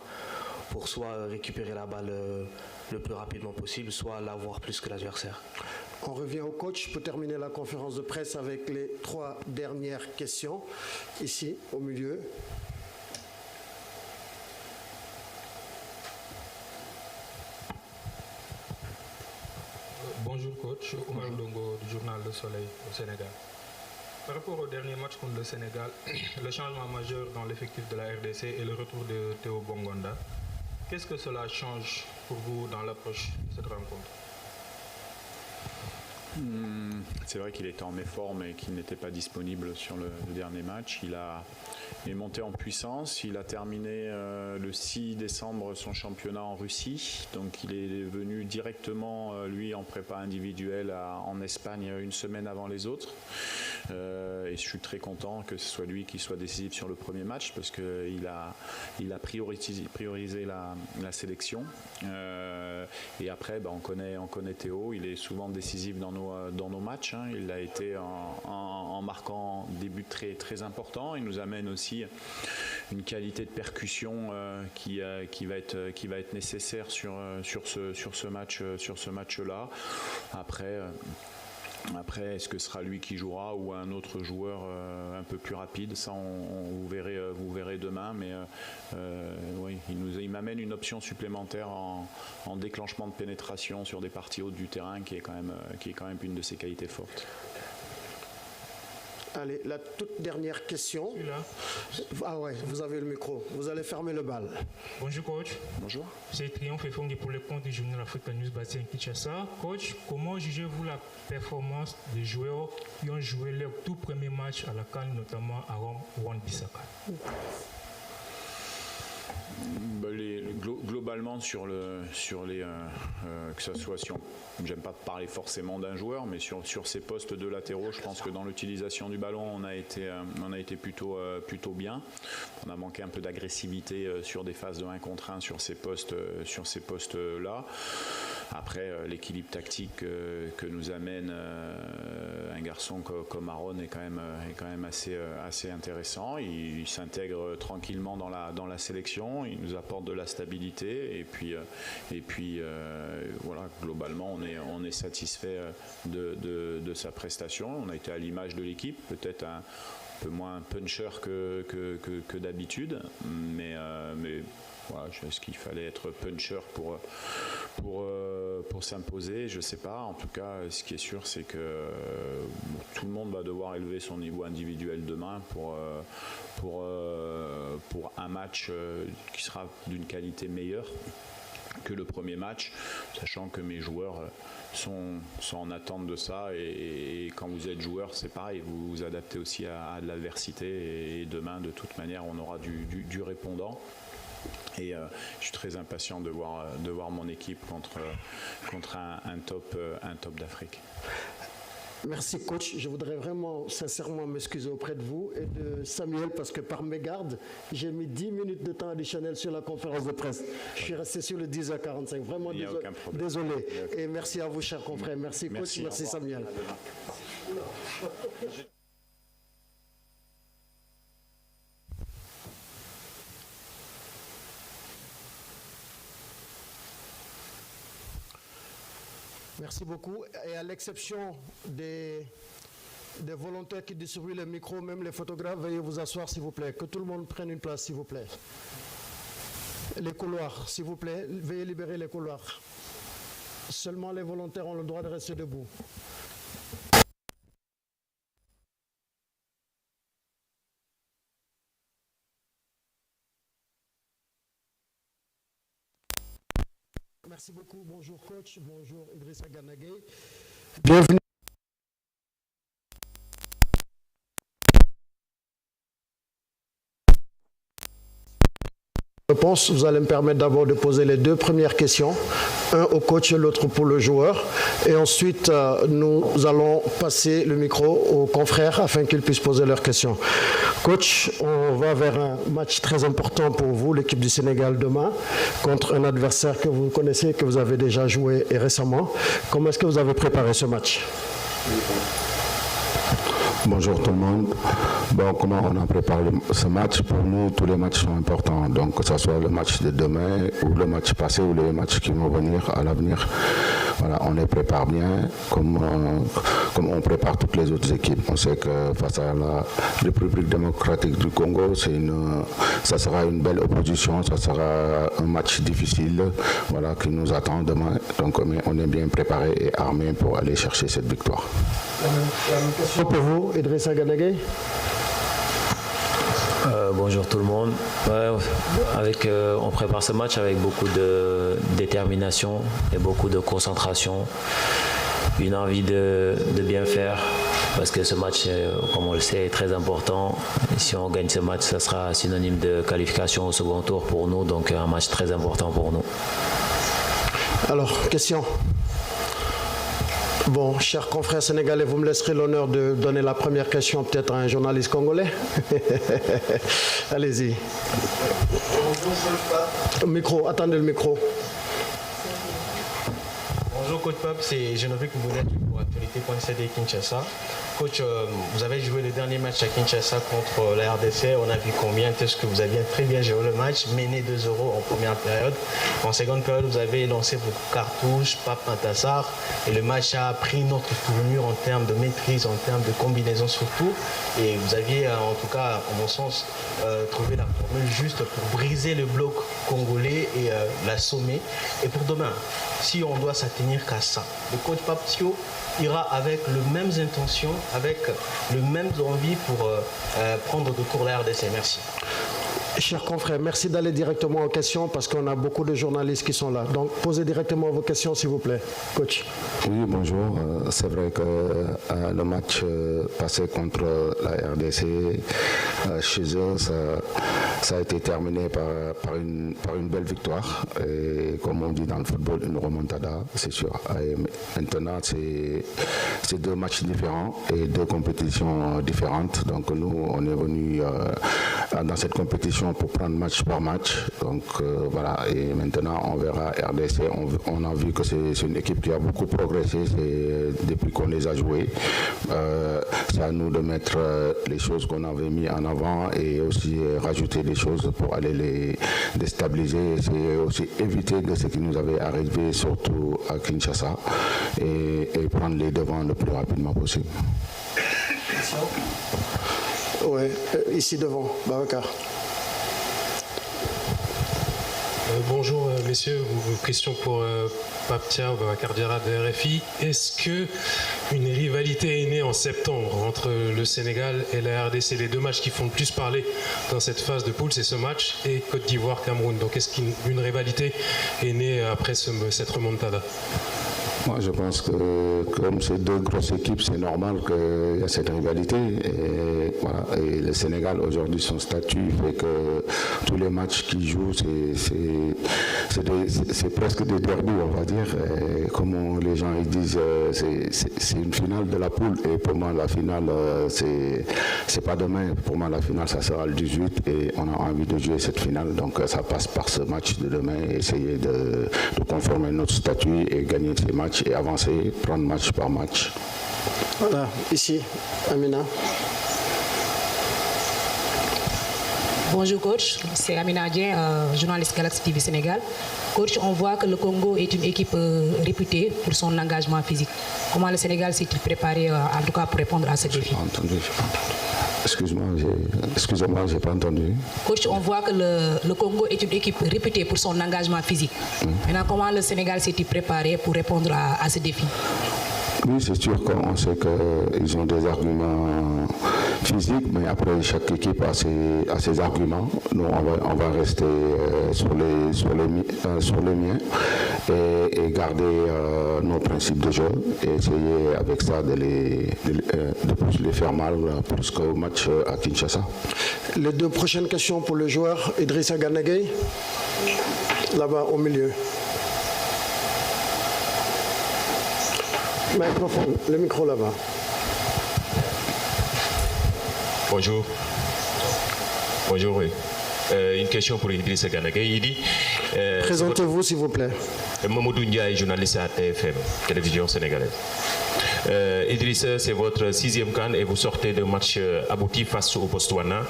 Speaker 3: pour soit récupérer la balle le plus rapidement possible, soit l'avoir plus que l'adversaire.
Speaker 1: On revient au coach pour terminer la conférence de presse avec les 3 dernières questions. Ici, au milieu.
Speaker 23: Bonjour coach, Omar Dongo du journal Le Soleil au Sénégal. Par rapport au dernier match contre le Sénégal, le changement majeur dans l'effectif de la RDC est le retour de Théo Bongonda. Qu'est-ce que cela change pour vous dans l'approche de cette rencontre?
Speaker 2: C'est vrai qu'il était en méforme et qu'il n'était pas disponible sur le dernier match. Il est monté en puissance. Il a terminé le 6 décembre son championnat en Russie. Donc il est venu directement, lui, en prépa individuelle en Espagne une semaine avant les autres. Et je suis très content que ce soit lui qui soit décisif sur le premier match parce qu'il a priorisé la sélection. Et après, on connaît Théo. Il est souvent décisif dans nos matchs. Hein. Il a été en marquant des buts très, très importants. Il nous amène aussi une qualité de percussion qui va être nécessaire sur ce match-là. Après, Après, est-ce que ce sera lui qui jouera ou un autre joueur un peu plus rapide? Ça, vous verrez demain. Mais oui, il m'amène une option supplémentaire en déclenchement de pénétration sur des parties hautes du terrain qui est quand même une de ses qualités fortes.
Speaker 1: Allez, la toute dernière question. Ah ouais, vous avez le micro. Vous allez fermer le bal.
Speaker 8: Bonjour coach.
Speaker 2: Bonjour.
Speaker 8: C'est Triomphe Fongi pour le compte du journal Africa News basé en Kinshasa. Coach, comment jugez-vous la performance des joueurs qui ont joué leur tout premier match à la CAN, notamment Aaron Wan-Bissaka?
Speaker 2: Globalement sur les que ça soit, j'aime pas parler forcément d'un joueur, mais sur ces postes de latéraux, je pense que dans l'utilisation du ballon on a été plutôt bien. On a manqué un peu d'agressivité sur des phases de 1 contre 1 sur ces postes là. Après, l'équilibre tactique que nous amène un garçon comme Aaron est quand même assez intéressant. Il s'intègre tranquillement dans la sélection, il nous apporte de la stabilité et puis voilà, globalement on est satisfait de sa prestation. On a été à l'image de l'équipe, peut-être un peu moins puncher que d'habitude, mais voilà, est-ce qu'il fallait être puncher pour s'imposer? Je ne sais pas. En tout cas, ce qui est sûr, c'est que tout le monde va devoir élever son niveau individuel demain pour un match qui sera d'une qualité meilleure que le premier match, sachant que mes joueurs sont en attente de ça et quand vous êtes joueur, c'est pareil, vous vous adaptez aussi à de l'adversité et demain, de toute manière, on aura du répondant. Et je suis très impatient de voir mon équipe contre un top d'Afrique.
Speaker 1: Merci coach, je voudrais vraiment sincèrement m'excuser auprès de vous et de Samuel parce que par mégarde, j'ai mis 10 minutes de temps additionnel sur la conférence de presse. Je suis resté sur le 10h45, vraiment désolé. Et merci à vous chers confrères, merci coach, merci Samuel. Merci beaucoup. Et à l'exception des volontaires qui distribuent le micro, même les photographes, veuillez vous asseoir s'il vous plaît. Que tout le monde prenne une place s'il vous plaît. Les couloirs, s'il vous plaît, veuillez libérer les couloirs. Seulement les volontaires ont le droit de rester debout. Merci beaucoup. Bonjour coach, bonjour Idrissa Gana Gueye. Bienvenue. Réponse, vous allez me permettre d'abord de poser les deux premières questions, un au coach et l'autre pour le joueur. Et ensuite, nous allons passer le micro aux confrères afin qu'ils puissent poser leurs questions. Coach, on va vers un match très important pour vous, l'équipe du Sénégal demain, contre un adversaire que vous connaissez, que vous avez déjà joué et récemment. Comment est-ce que vous avez préparé ce match ?
Speaker 18: Bonjour tout le monde. Bon, comment on a préparé ce match? Pour nous, tous les matchs sont importants. Donc, que ce soit le match de demain ou le match passé ou les matchs qui vont venir à l'avenir. Voilà, on les prépare bien comme on prépare toutes les autres équipes. On sait que face à la République démocratique du Congo, ça sera une belle opposition, ça sera un match difficile, voilà, qui nous attend demain. Donc, on est bien préparé et armé pour aller chercher cette victoire.
Speaker 1: La même question pour vous, Idrissa Gana Gueye.
Speaker 9: Bonjour tout le monde. On prépare ce match avec beaucoup de détermination et beaucoup de concentration, une envie de bien faire parce que ce match, comme on le sait, est très important. Si on gagne ce match, ça sera synonyme de qualification au second tour pour nous, donc un match très important pour nous.
Speaker 1: Alors, question. Bon, chers confrères sénégalais, vous me laisserez l'honneur de donner la première question peut-être à un journaliste congolais. Allez-y. Micro, attendez le micro.
Speaker 23: Bonjour Coach Pape, c'est Geneviève Mbounet pour Actualité.cd Kinshasa.
Speaker 20: Coach, vous avez joué le dernier match à Kinshasa contre la RDC. On a vu combien est-ce que vous aviez très bien géré le match, mené 2-0 en première période. En seconde période, vous avez lancé vos cartouches, Pape Matassar, et le match a pris une autre tournure en termes de maîtrise, en termes de combinaison surtout. Et vous aviez, en tout cas, en mon sens, trouvé la formule juste pour briser le bloc congolais et l'assommer. Et pour demain, si on doit s'attenir qu'à ça, le coach Paptio ira avec les mêmes intentions, avec les mêmes envies pour prendre de court la RDC. Merci.
Speaker 1: Chers confrères, merci d'aller directement aux questions parce qu'on a beaucoup de journalistes qui sont là. Donc, posez directement vos questions, s'il vous plaît. Coach.
Speaker 10: Oui, bonjour. C'est vrai que le match passé contre la RDC, chez eux, ça a été terminé par une belle victoire. Et comme on dit dans le football, une remontada, c'est sûr. Et maintenant, c'est deux matchs différents et deux compétitions différentes. Donc, nous, on est venus dans cette compétition pour prendre match par match. Donc voilà, et maintenant on verra RDC. On a vu que c'est une équipe qui a beaucoup progressé depuis qu'on les a joués. C'est à nous de mettre les choses qu'on avait mis en avant et aussi rajouter des choses pour aller les déstabiliser. C'est aussi éviter de ce qui nous avait arrivé, surtout à Kinshasa, et prendre les devants le plus rapidement possible.
Speaker 1: Oui, ici devant, Babacar.
Speaker 22: Bonjour messieurs, une question pour Paptia ou Babacar Diarra de RFI. Est-ce que une rivalité est née en septembre entre le Sénégal et la RDC? Les deux matchs qui font le plus parler dans cette phase de poule, c'est ce match et Côte d'Ivoire-Cameroun. Donc est-ce qu'une rivalité est née après cette remontada?
Speaker 10: Moi, je pense que comme ces deux grosses équipes, c'est normal qu'il y ait cette rivalité. Et, voilà. Et le Sénégal, aujourd'hui, son statut fait que tous les matchs qu'il joue, c'est presque des derbys, on va dire. Et comme les gens ils disent, c'est une finale de la poule. Et pour moi, la finale, c'est pas demain. Pour moi, la finale, ça sera le 18. Et on a envie de jouer cette finale. Donc, ça passe par ce match de demain. Essayer de conformer notre statut et gagner ces matchs et avancer, prendre match par match.
Speaker 1: Voilà, ici, Amina.
Speaker 11: Bonjour coach, c'est Amina Adien, journaliste Galaxy TV Sénégal. Coach, on voit que le Congo est une équipe réputée pour son engagement physique. Comment le Sénégal s'est-il préparé en tout cas pour répondre à ce défi?
Speaker 10: Excusez-moi, j'ai pas entendu.
Speaker 11: Coach, on voit que le Congo est une équipe réputée pour son engagement physique. Maintenant, comment le Sénégal s'est-il préparé pour répondre à ce défi?
Speaker 10: Oui, c'est sûr qu'on sait qu'ils ont des arguments physiques, mais après chaque équipe a ses arguments. Nous, on va rester sur les miens et garder nos principes de jeu et essayer avec ça de plus les faire mal plus qu'au match à Kinshasa.
Speaker 1: Les deux prochaines questions pour le joueur Idrissa Gana Gueye, là-bas au milieu. Le micro là-bas.
Speaker 12: Bonjour. Bonjour, oui. Une question pour Idrissa Gana Gueye.
Speaker 1: Présentez-vous, s'il vous plaît.
Speaker 12: Mamadou Ndiaye, journaliste à TFM, télévision sénégalaise. Idrissa, c'est votre 6e CAN et vous sortez de match abouti face au Botswana.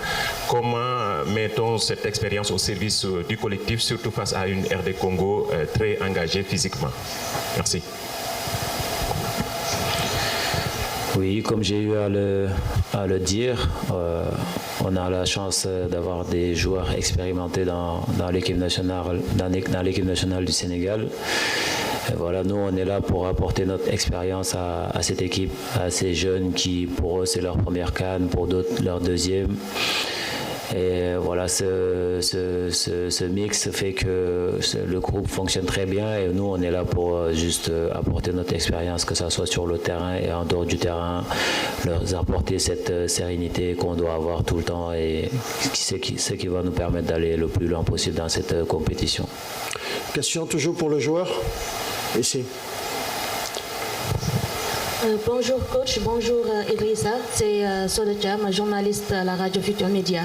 Speaker 12: Comment mettons cette expérience au service du collectif, surtout face à une RD Congo très engagée physiquement? Merci.
Speaker 9: Oui, comme j'ai eu à le dire, on a la chance d'avoir des joueurs expérimentés dans l'équipe nationale, dans l'équipe nationale du Sénégal. Et voilà, nous, on est là pour apporter notre expérience à cette équipe, à ces jeunes qui, pour eux, c'est leur première CAN, pour d'autres, leur deuxième. Et voilà, ce mix fait que le groupe fonctionne très bien et nous, on est là pour juste apporter notre expérience, que ce soit sur le terrain et en dehors du terrain, leur apporter cette sérénité qu'on doit avoir tout le temps et ce qui va nous permettre d'aller le plus loin possible dans cette compétition.
Speaker 1: Question toujours pour le joueur, ici.
Speaker 4: Bonjour coach, bonjour Idrissa, c'est Sodecham, journaliste à la radio Futur Média.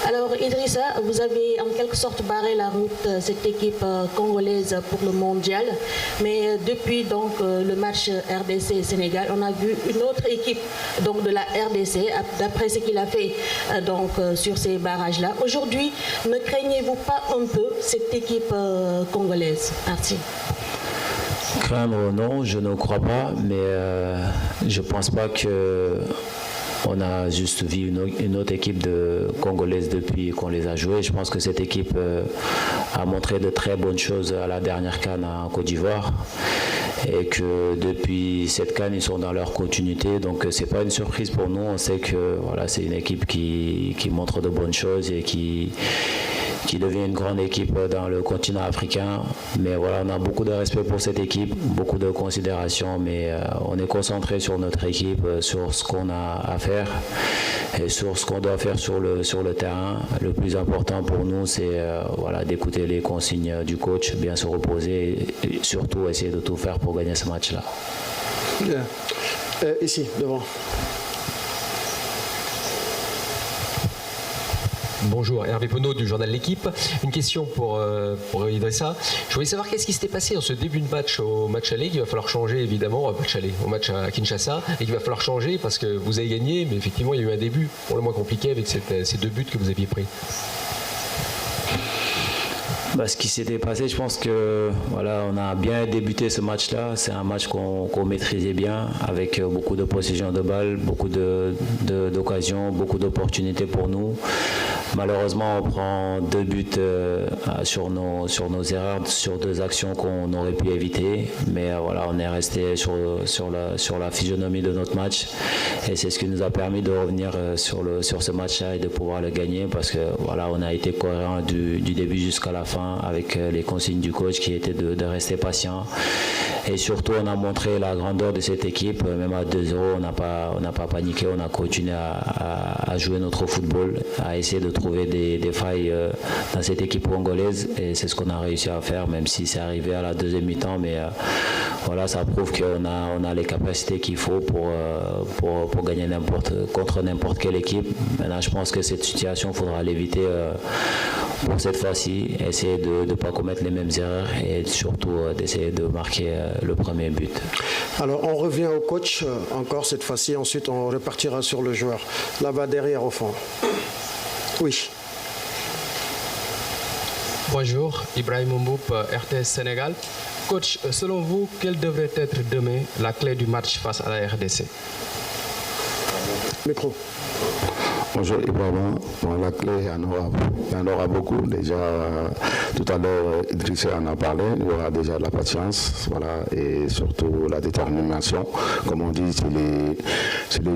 Speaker 4: Alors Idrissa, vous avez en quelque sorte barré la route cette équipe congolaise pour le mondial, mais depuis donc le match RDC-Sénégal, on a vu une autre équipe donc de la RDC, d'après ce qu'il a fait donc sur ces barrages-là. Aujourd'hui, ne craignez-vous pas un peu cette équipe congolaise? Merci.
Speaker 9: Craindre, non, je ne crois pas, mais je ne pense pas qu'on a juste vu une autre équipe congolaise depuis qu'on les a joués. Je pense que cette équipe a montré de très bonnes choses à la dernière CAN en Côte d'Ivoire et que depuis cette CAN, ils sont dans leur continuité. Donc, ce n'est pas une surprise pour nous. On sait que voilà, c'est une équipe qui montre de bonnes choses et qui devient une grande équipe dans le continent africain. Mais voilà, on a beaucoup de respect pour cette équipe, beaucoup de considération, mais on est concentré sur notre équipe, sur ce qu'on a à faire et sur ce qu'on doit faire sur le terrain. Le plus important pour nous, c'est voilà, d'écouter les consignes du coach, bien se reposer et surtout essayer de tout faire pour gagner ce match-là.
Speaker 1: Bien. Ici, devant.
Speaker 13: Bonjour, Hervé Penaud du journal L'Équipe. Une question pour Idrissa. Je voulais savoir qu'est-ce qui s'était passé en ce début de match au match aller. Il va falloir changer évidemment, au match à Kinshasa, et qu'il va falloir changer parce que vous avez gagné, mais effectivement il y a eu un début pour le moins compliqué avec ces 2 buts que vous aviez pris.
Speaker 9: Ce qui s'était passé, je pense que voilà, on a bien débuté ce match-là. C'est un match qu'on maîtrisait bien, avec beaucoup de possession de balles, beaucoup d'occasions, beaucoup d'opportunités pour nous. Malheureusement, on prend 2 buts sur nos erreurs, sur 2 actions qu'on aurait pu éviter. Mais voilà, on est resté sur la physionomie de notre match. Et c'est ce qui nous a permis de revenir sur ce match-là et de pouvoir le gagner parce que voilà, on a été cohérent du début jusqu'à la fin avec les consignes du coach qui étaient de rester patient. Et surtout, on a montré la grandeur de cette équipe. Même à 2-0, on n'a pas paniqué. On a continué à jouer notre football, à essayer de trouver des failles dans cette équipe congolaise. Et c'est ce qu'on a réussi à faire, même si c'est arrivé à la deuxième mi-temps. Mais voilà, ça prouve qu'on a les capacités qu'il faut pour gagner contre n'importe quelle équipe. Maintenant, je pense que cette situation, il faudra l'éviter pour cette fois-ci. Essayer de ne pas commettre les mêmes erreurs et surtout d'essayer de marquer le premier but.
Speaker 1: Alors, on revient au coach encore cette fois-ci. Ensuite, on repartira sur le joueur. Là-bas, derrière, au fond. Oui.
Speaker 14: Bonjour, Ibrahim Mboup, RTS Sénégal. Coach, selon vous, quelle devrait être demain la clé du match face à la RDC?
Speaker 1: Micro.
Speaker 10: Bonjour Ibrahim, la clé, il y en aura beaucoup. Déjà, tout à l'heure, Idrissa en a parlé, il y aura déjà la patience, voilà, et surtout la détermination. Comme on dit, c'est les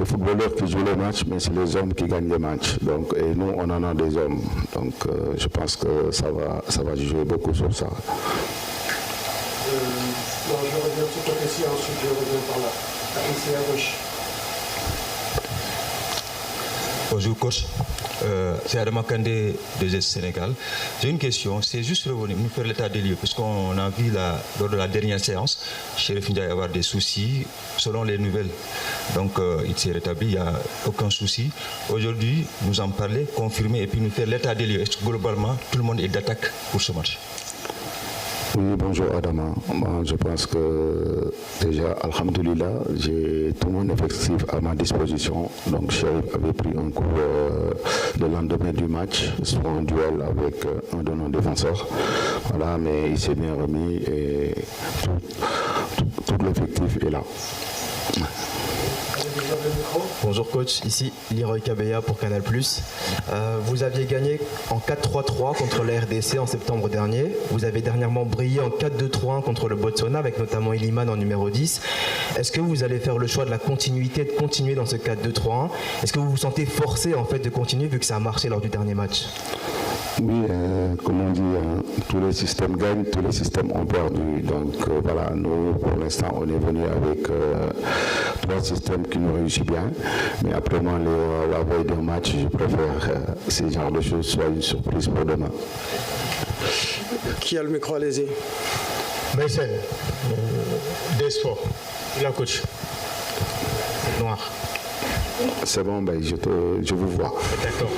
Speaker 10: footballeurs qui jouent les matchs, mais c'est les hommes qui gagnent les matchs. Donc, et nous, on en a des hommes. Donc, je pense que ça va jouer beaucoup sur ça.
Speaker 1: Je reviens tout côté-ci, ensuite je reviens par là. Ici à gauche.
Speaker 15: Bonjour coach, c'est Adama Kandé de GES Sénégal. J'ai une question, c'est juste revenir nous faire l'état des lieux, puisqu'on a vu lors de la dernière séance, Chérif Ndiaye avoir des soucis, selon les nouvelles. Donc il s'est rétabli, il n'y a aucun souci. Aujourd'hui, nous en parler, confirmer et puis nous faire l'état des lieux. Est-ce que globalement, tout le monde est d'attaque pour ce match?
Speaker 10: Oui, bonjour Adama. Moi, je pense que déjà, alhamdoulilah, j'ai tout mon effectif à ma disposition. Donc, Chérif avait pris un coup le lendemain du match, sur un duel avec un de nos défenseurs. Voilà, mais il s'est bien remis et tout l'effectif est là.
Speaker 24: Bonjour coach, ici Leroy Kabeya pour Canal+. Vous aviez gagné en 4-3-3 contre la RDC en septembre dernier. Vous avez dernièrement brillé en 4-2-3-1 contre le Botswana avec notamment Iliman en numéro 10. Est-ce que vous allez faire le choix de la continuité, de continuer dans ce 4-2-3-1? Est-ce que vous vous sentez forcé en fait de continuer vu que ça a marché lors du dernier match?
Speaker 10: Oui, comme on dit, tous les systèmes gagnent, tous les systèmes ont perdu. Donc voilà, nous, pour l'instant, on est venu avec 3 systèmes qui nous réussissent bien. Mais après moi, la veille d'un match, je préfère que ces genres de choses soient une surprise pour demain.
Speaker 1: Qui a le micro, allez-y.
Speaker 18: Maïsen, Sport. Et là, coach. C'est noir.
Speaker 10: C'est bon, ben, je vous vois.
Speaker 18: D'accord.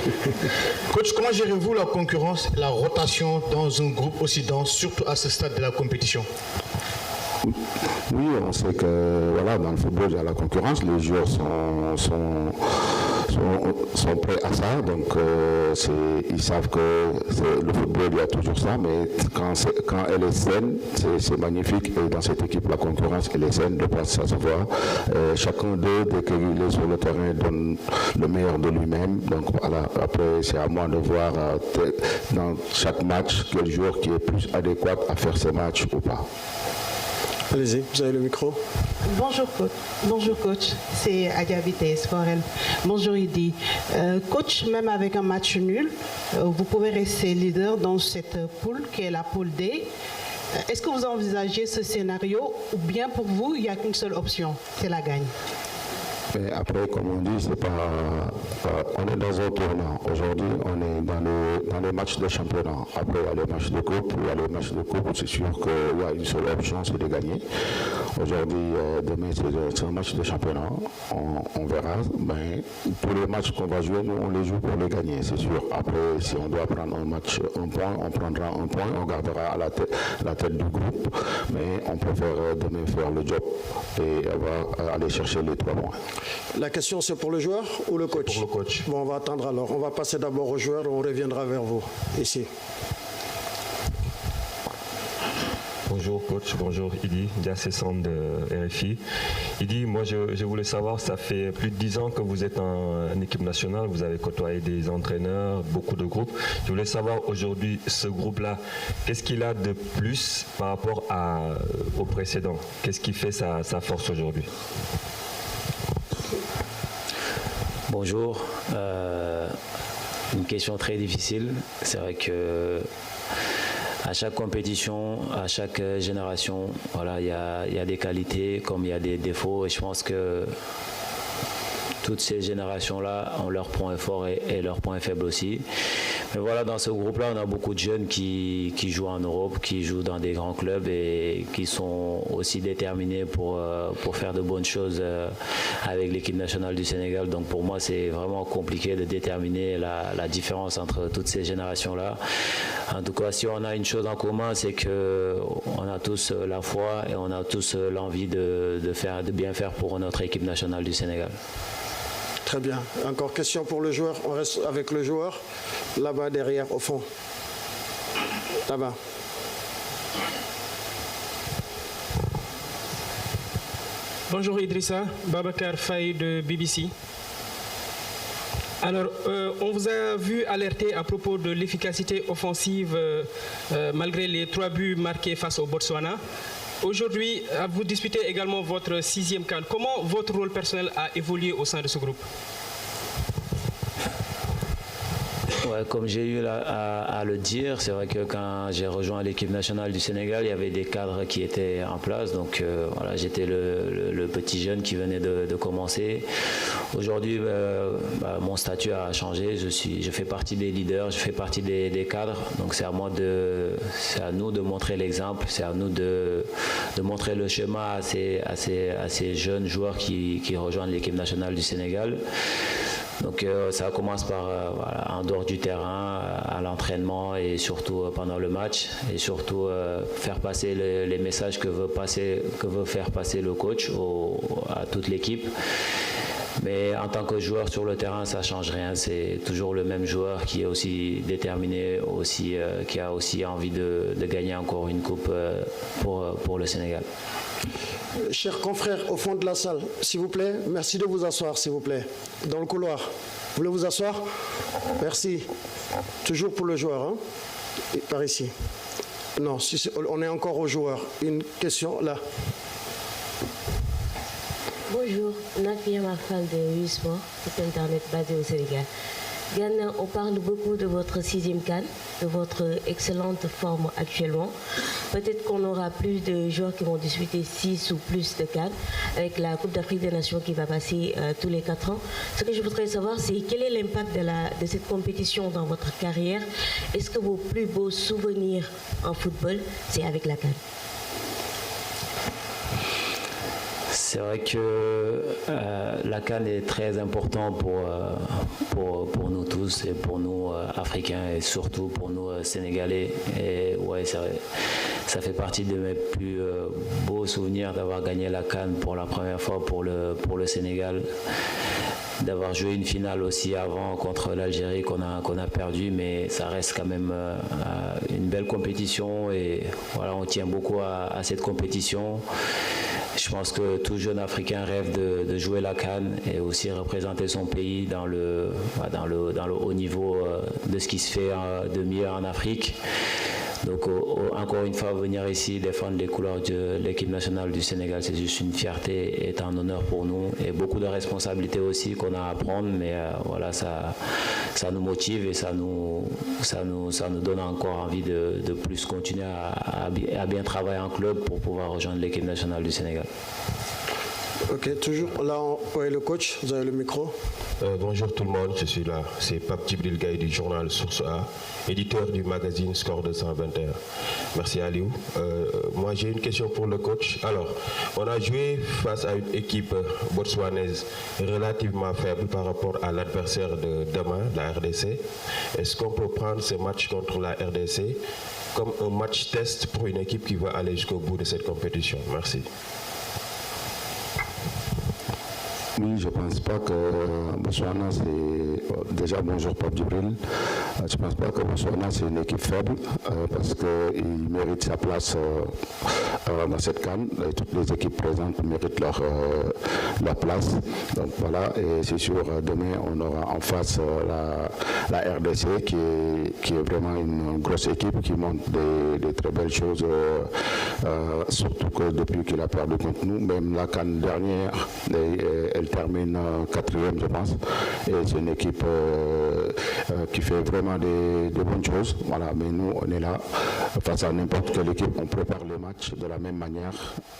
Speaker 18: Coach, comment gérez-vous la concurrence, la rotation dans un groupe aussi dense, surtout à ce stade de la compétition?
Speaker 10: Oui, on sait que voilà, dans le football, il y a la concurrence. Les joueurs sont prêts à ça. Donc, ils savent que le football, il y a toujours ça. Mais quand elle est saine, c'est magnifique. Et dans cette équipe, la concurrence, elle est saine. De place, ça se voit. Chacun d'eux, dès qu'il est sur le terrain, donne le meilleur de lui-même. Donc, voilà. Après, c'est à moi de voir dans chaque match quel joueur qui est plus adéquat à faire ces matchs ou pas.
Speaker 1: Allez-y, vous avez le micro.
Speaker 7: Bonjour coach, c'est Adia Vitesse Forel. Bonjour Idi. Coach, même avec un match nul, vous pouvez rester leader dans cette poule qui est la poule D. Est-ce que vous envisagez ce scénario ou bien pour vous, il n'y a qu'une seule option, c'est la gagne?
Speaker 10: Mais après, comme on dit, c'est pas, on est dans un tournant. Aujourd'hui, on est dans les matchs de championnat. Après, il y a les matchs de coupe. C'est sûr qu'il y a une seule option, c'est de gagner. Aujourd'hui, demain, c'est un match de championnat. On verra. Mais tous les matchs qu'on va jouer, nous, on les joue pour les gagner, c'est sûr. Après, si on doit prendre un match, un point, on prendra un point. On gardera à la tête du groupe. Mais on préfère demain faire le job et aller chercher les 3 points.
Speaker 1: La question, c'est pour le joueur ou le coach?
Speaker 12: Pour le coach.
Speaker 1: Bon, on va attendre alors. On va passer d'abord au joueur et on reviendra vers vous. Ici.
Speaker 16: Bonjour coach, bonjour Idi, Diacessan de RFI. Idi, moi je voulais savoir, ça fait plus de 10 ans que vous êtes en équipe nationale, vous avez côtoyé des entraîneurs, beaucoup de groupes. Je voulais savoir aujourd'hui, ce groupe-là, qu'est-ce qu'il a de plus par rapport au précédent? Qu'est-ce qui fait sa force aujourd'hui?
Speaker 9: Bonjour, une question très difficile. C'est vrai que à chaque compétition, à chaque génération, voilà, il y a des qualités comme il y a des défauts, et je pense que toutes ces générations-là ont leurs points forts et leurs points faibles aussi. Mais voilà, dans ce groupe-là, on a beaucoup de jeunes qui jouent en Europe, qui jouent dans des grands clubs et qui sont aussi déterminés pour faire de bonnes choses avec l'équipe nationale du Sénégal. Donc pour moi, c'est vraiment compliqué de déterminer la différence entre toutes ces générations-là. En tout cas, si on a une chose en commun, c'est qu'on a tous la foi et on a tous l'envie de bien faire pour notre équipe nationale du Sénégal.
Speaker 1: Très bien. Encore question pour le joueur. On reste avec le joueur. Là-bas, derrière, au fond. Là-bas.
Speaker 23: Bonjour Idrissa, Babacar Faye de BBC. Alors, on vous a vu alerter à propos de l'efficacité offensive malgré les 3 buts marqués face au Botswana. Aujourd'hui, vous disputez également votre 6e CAN. Comment votre rôle personnel a évolué au sein de ce groupe?
Speaker 9: Ouais, comme j'ai eu à le dire, c'est vrai que quand j'ai rejoint l'équipe nationale du Sénégal, il y avait des cadres qui étaient en place. Donc voilà, j'étais le petit jeune qui venait de commencer. Aujourd'hui, mon statut a changé. Je fais partie des leaders, je fais partie des cadres. Donc c'est à nous de montrer l'exemple, c'est à nous de montrer le chemin à ces jeunes joueurs qui rejoignent l'équipe nationale du Sénégal. Donc ça commence par en dehors du terrain, à l'entraînement et surtout pendant le match, et surtout faire passer les messages que veut faire passer le coach à toute l'équipe. Mais en tant que joueur sur le terrain, ça ne change rien. C'est toujours le même joueur qui est aussi déterminé, qui a aussi envie de gagner encore une coupe pour le Sénégal.
Speaker 1: Chers confrères au fond de la salle, s'il vous plaît, merci de vous asseoir, s'il vous plaît. Dans le couloir. Vous voulez vous asseoir? Merci. Toujours pour le joueur, hein? Et par ici. Non, on est encore au joueur. Une question là.
Speaker 4: Bonjour, Nafia Marfal de Wisport, site internet basé au Sénégal. Gana, on parle beaucoup de votre 6e CAN, de votre excellente forme actuellement. Peut-être qu'on aura plus de joueurs qui vont disputer 6 ou plus de CAN avec la Coupe d'Afrique des Nations qui va passer tous les 4 ans. Ce que je voudrais savoir, c'est quel est l'impact de cette compétition dans votre carrière? Est-ce que vos plus beaux souvenirs en football, c'est avec la CAN?
Speaker 9: C'est vrai que la CAN est très important pour nous tous et pour nous Africains et surtout pour nous Sénégalais. Et ouais, c'est vrai, ça fait partie de mes plus beaux souvenirs d'avoir gagné la CAN pour la première fois pour le Sénégal. D'avoir joué une finale aussi avant contre l'Algérie qu'on a perdu, mais ça reste quand même une belle compétition et voilà, on tient beaucoup à cette compétition. Je pense que tout jeune Africain rêve de jouer la CAN et aussi représenter son pays dans le haut niveau de ce qui se fait de mieux en Afrique. Donc encore une fois, venir ici défendre les couleurs de l'équipe nationale du Sénégal, c'est juste une fierté et un honneur pour nous et beaucoup de responsabilités aussi qu'on a à prendre, mais voilà, ça nous motive et ça nous donne encore envie de plus continuer à bien travailler en club pour pouvoir rejoindre l'équipe nationale du Sénégal.
Speaker 1: Ok, toujours là, le coach, vous avez le micro.
Speaker 5: Bonjour tout le monde, je suis là. C'est Pape Djibril Gaye du journal Source A, éditeur du magazine Score 221. Merci Aliou. Moi j'ai une question pour le coach. Alors, on a joué face à une équipe botswanaise relativement faible par rapport à l'adversaire de demain, la RDC. Est-ce qu'on peut prendre ce match contre la RDC comme un match test pour une équipe qui va aller jusqu'au bout de cette compétition? Merci.
Speaker 10: Oui, je ne pense pas que Botswana, c'est... Déjà, bonjour Pape Djibril. Je ne pense pas que Botswana, c'est une équipe faible parce qu'il mérite sa place dans cette CAN. Toutes les équipes présentes méritent leur place. Donc voilà, et c'est sûr, demain, on aura en face la RDC qui est vraiment une grosse équipe qui montre des très belles choses, surtout que depuis qu'il a perdu contre nous, même la CAN dernière, elle termine 4e, je pense, et c'est une équipe qui fait vraiment des bonnes choses. Voilà, mais nous, on est là face à n'importe quelle équipe, on prépare le match de la même manière.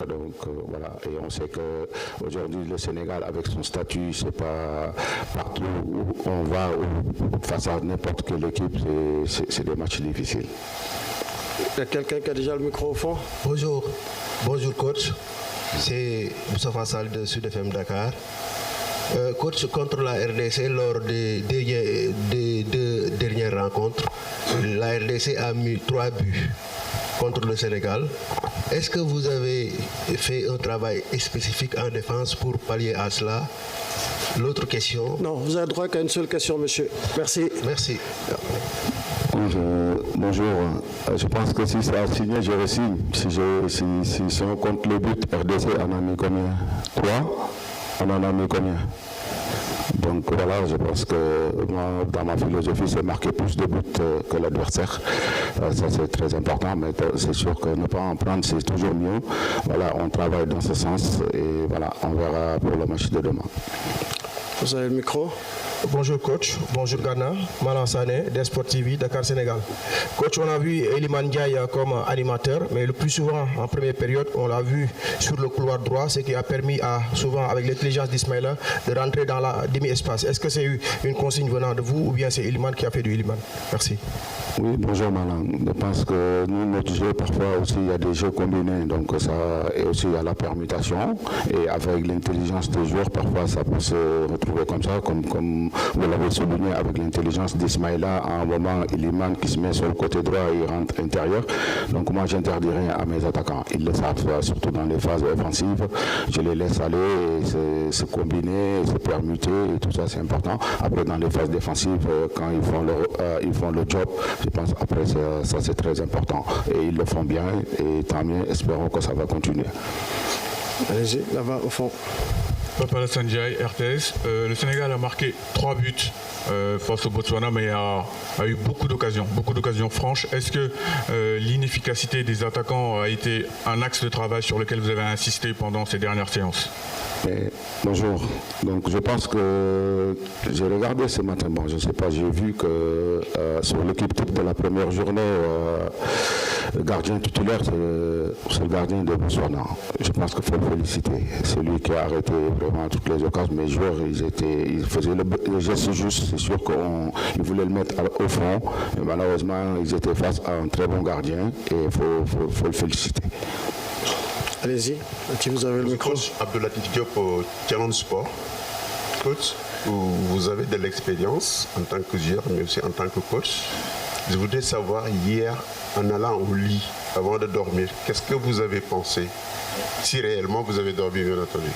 Speaker 10: Donc voilà, et on sait qu'aujourd'hui, le Sénégal, avec son statut, c'est pas partout où on va, face à n'importe quelle équipe, c'est des matchs difficiles.
Speaker 1: Il y a quelqu'un qui a déjà le micro au fond?
Speaker 17: Bonjour coach, c'est Moussa Fassal de Sud FM Dakar. Coach, contre la RDC, lors des deux dernières rencontres, la RDC a mis 3 buts contre le Sénégal. Est-ce que vous avez fait un travail spécifique en défense pour pallier à cela? L'autre question...
Speaker 1: Non, vous avez droit qu'à une seule question, monsieur. Merci.
Speaker 17: Merci.
Speaker 10: Bonjour. Je pense que si c'est à signer, je re-signe. Si on compte le but, RDC en a mis combien? 3? On en a mis combien? Donc voilà, je pense que moi, dans ma philosophie, c'est marquer plus de buts que l'adversaire. Ça, c'est très important, mais c'est sûr que ne pas en prendre, c'est toujours mieux. Voilà, on travaille dans ce sens et voilà, on verra pour le match de demain.
Speaker 1: Vous avez le micro?
Speaker 17: Bonjour coach, bonjour Ghana, Malan Sané, d'Esport TV, Dakar Sénégal. Coach, on a vu Eliman Ndiaye comme animateur, mais le plus souvent en première période, on l'a vu sur le couloir droit, ce qui a permis souvent avec l'intelligence d'Ismaïla de rentrer dans la demi-espace. Est-ce que c'est une consigne venant de vous ou bien c'est Eliman qui a fait du Eliman? Merci.
Speaker 10: Oui, bonjour Malan. Je pense que nous, notre jeu, parfois aussi, il y a des jeux combinés, donc ça, et aussi il y a la permutation, et avec l'intelligence des joueurs, parfois ça peut se retrouver comme ça, comme vous l'avez souligné avec l'intelligence d'Ismaïla, à un moment, Iliman qui se met sur le côté droit et il rentre intérieur. Donc moi, j'interdis rien à mes attaquants. Ils le savent, surtout dans les phases offensives. Je les laisse aller, et se combiner, se permuter, et tout ça, c'est important. Après, dans les phases défensives, quand ils font le job, je pense après, ça c'est très important. Et ils le font bien, et tant mieux, espérons que ça va continuer.
Speaker 1: Allez-y, là-bas, au fond.
Speaker 6: Papa Sanjay, RTS. Le Sénégal a marqué 3 buts face au Botswana, mais a eu beaucoup d'occasions franches. Est-ce que l'inefficacité des attaquants a été un axe de travail sur lequel vous avez insisté pendant ces dernières séances?
Speaker 10: Bonjour. Donc je pense que j'ai regardé ce matin, bon je ne sais pas, j'ai vu que sur l'équipe type de la première journée, le gardien titulaire c'est le gardien de Botswana. Je pense qu'il faut le féliciter. C'est lui qui a arrêté vraiment toutes les occasions. Mes joueurs, ils faisaient le geste juste. C'est sûr qu'ils voulaient le mettre au fond. Mais malheureusement, ils étaient face à un très bon gardien et il faut le féliciter.
Speaker 1: Allez-y, vous avez le micro.
Speaker 3: Coach Abdoulatif Diop au Challenge Sport. Coach, vous avez de l'expérience en tant que joueur, mais aussi en tant que coach. Je voudrais savoir, hier, en allant au lit, avant de dormir, qu'est-ce que vous avez pensé? Si réellement vous avez dormi, bien entendu.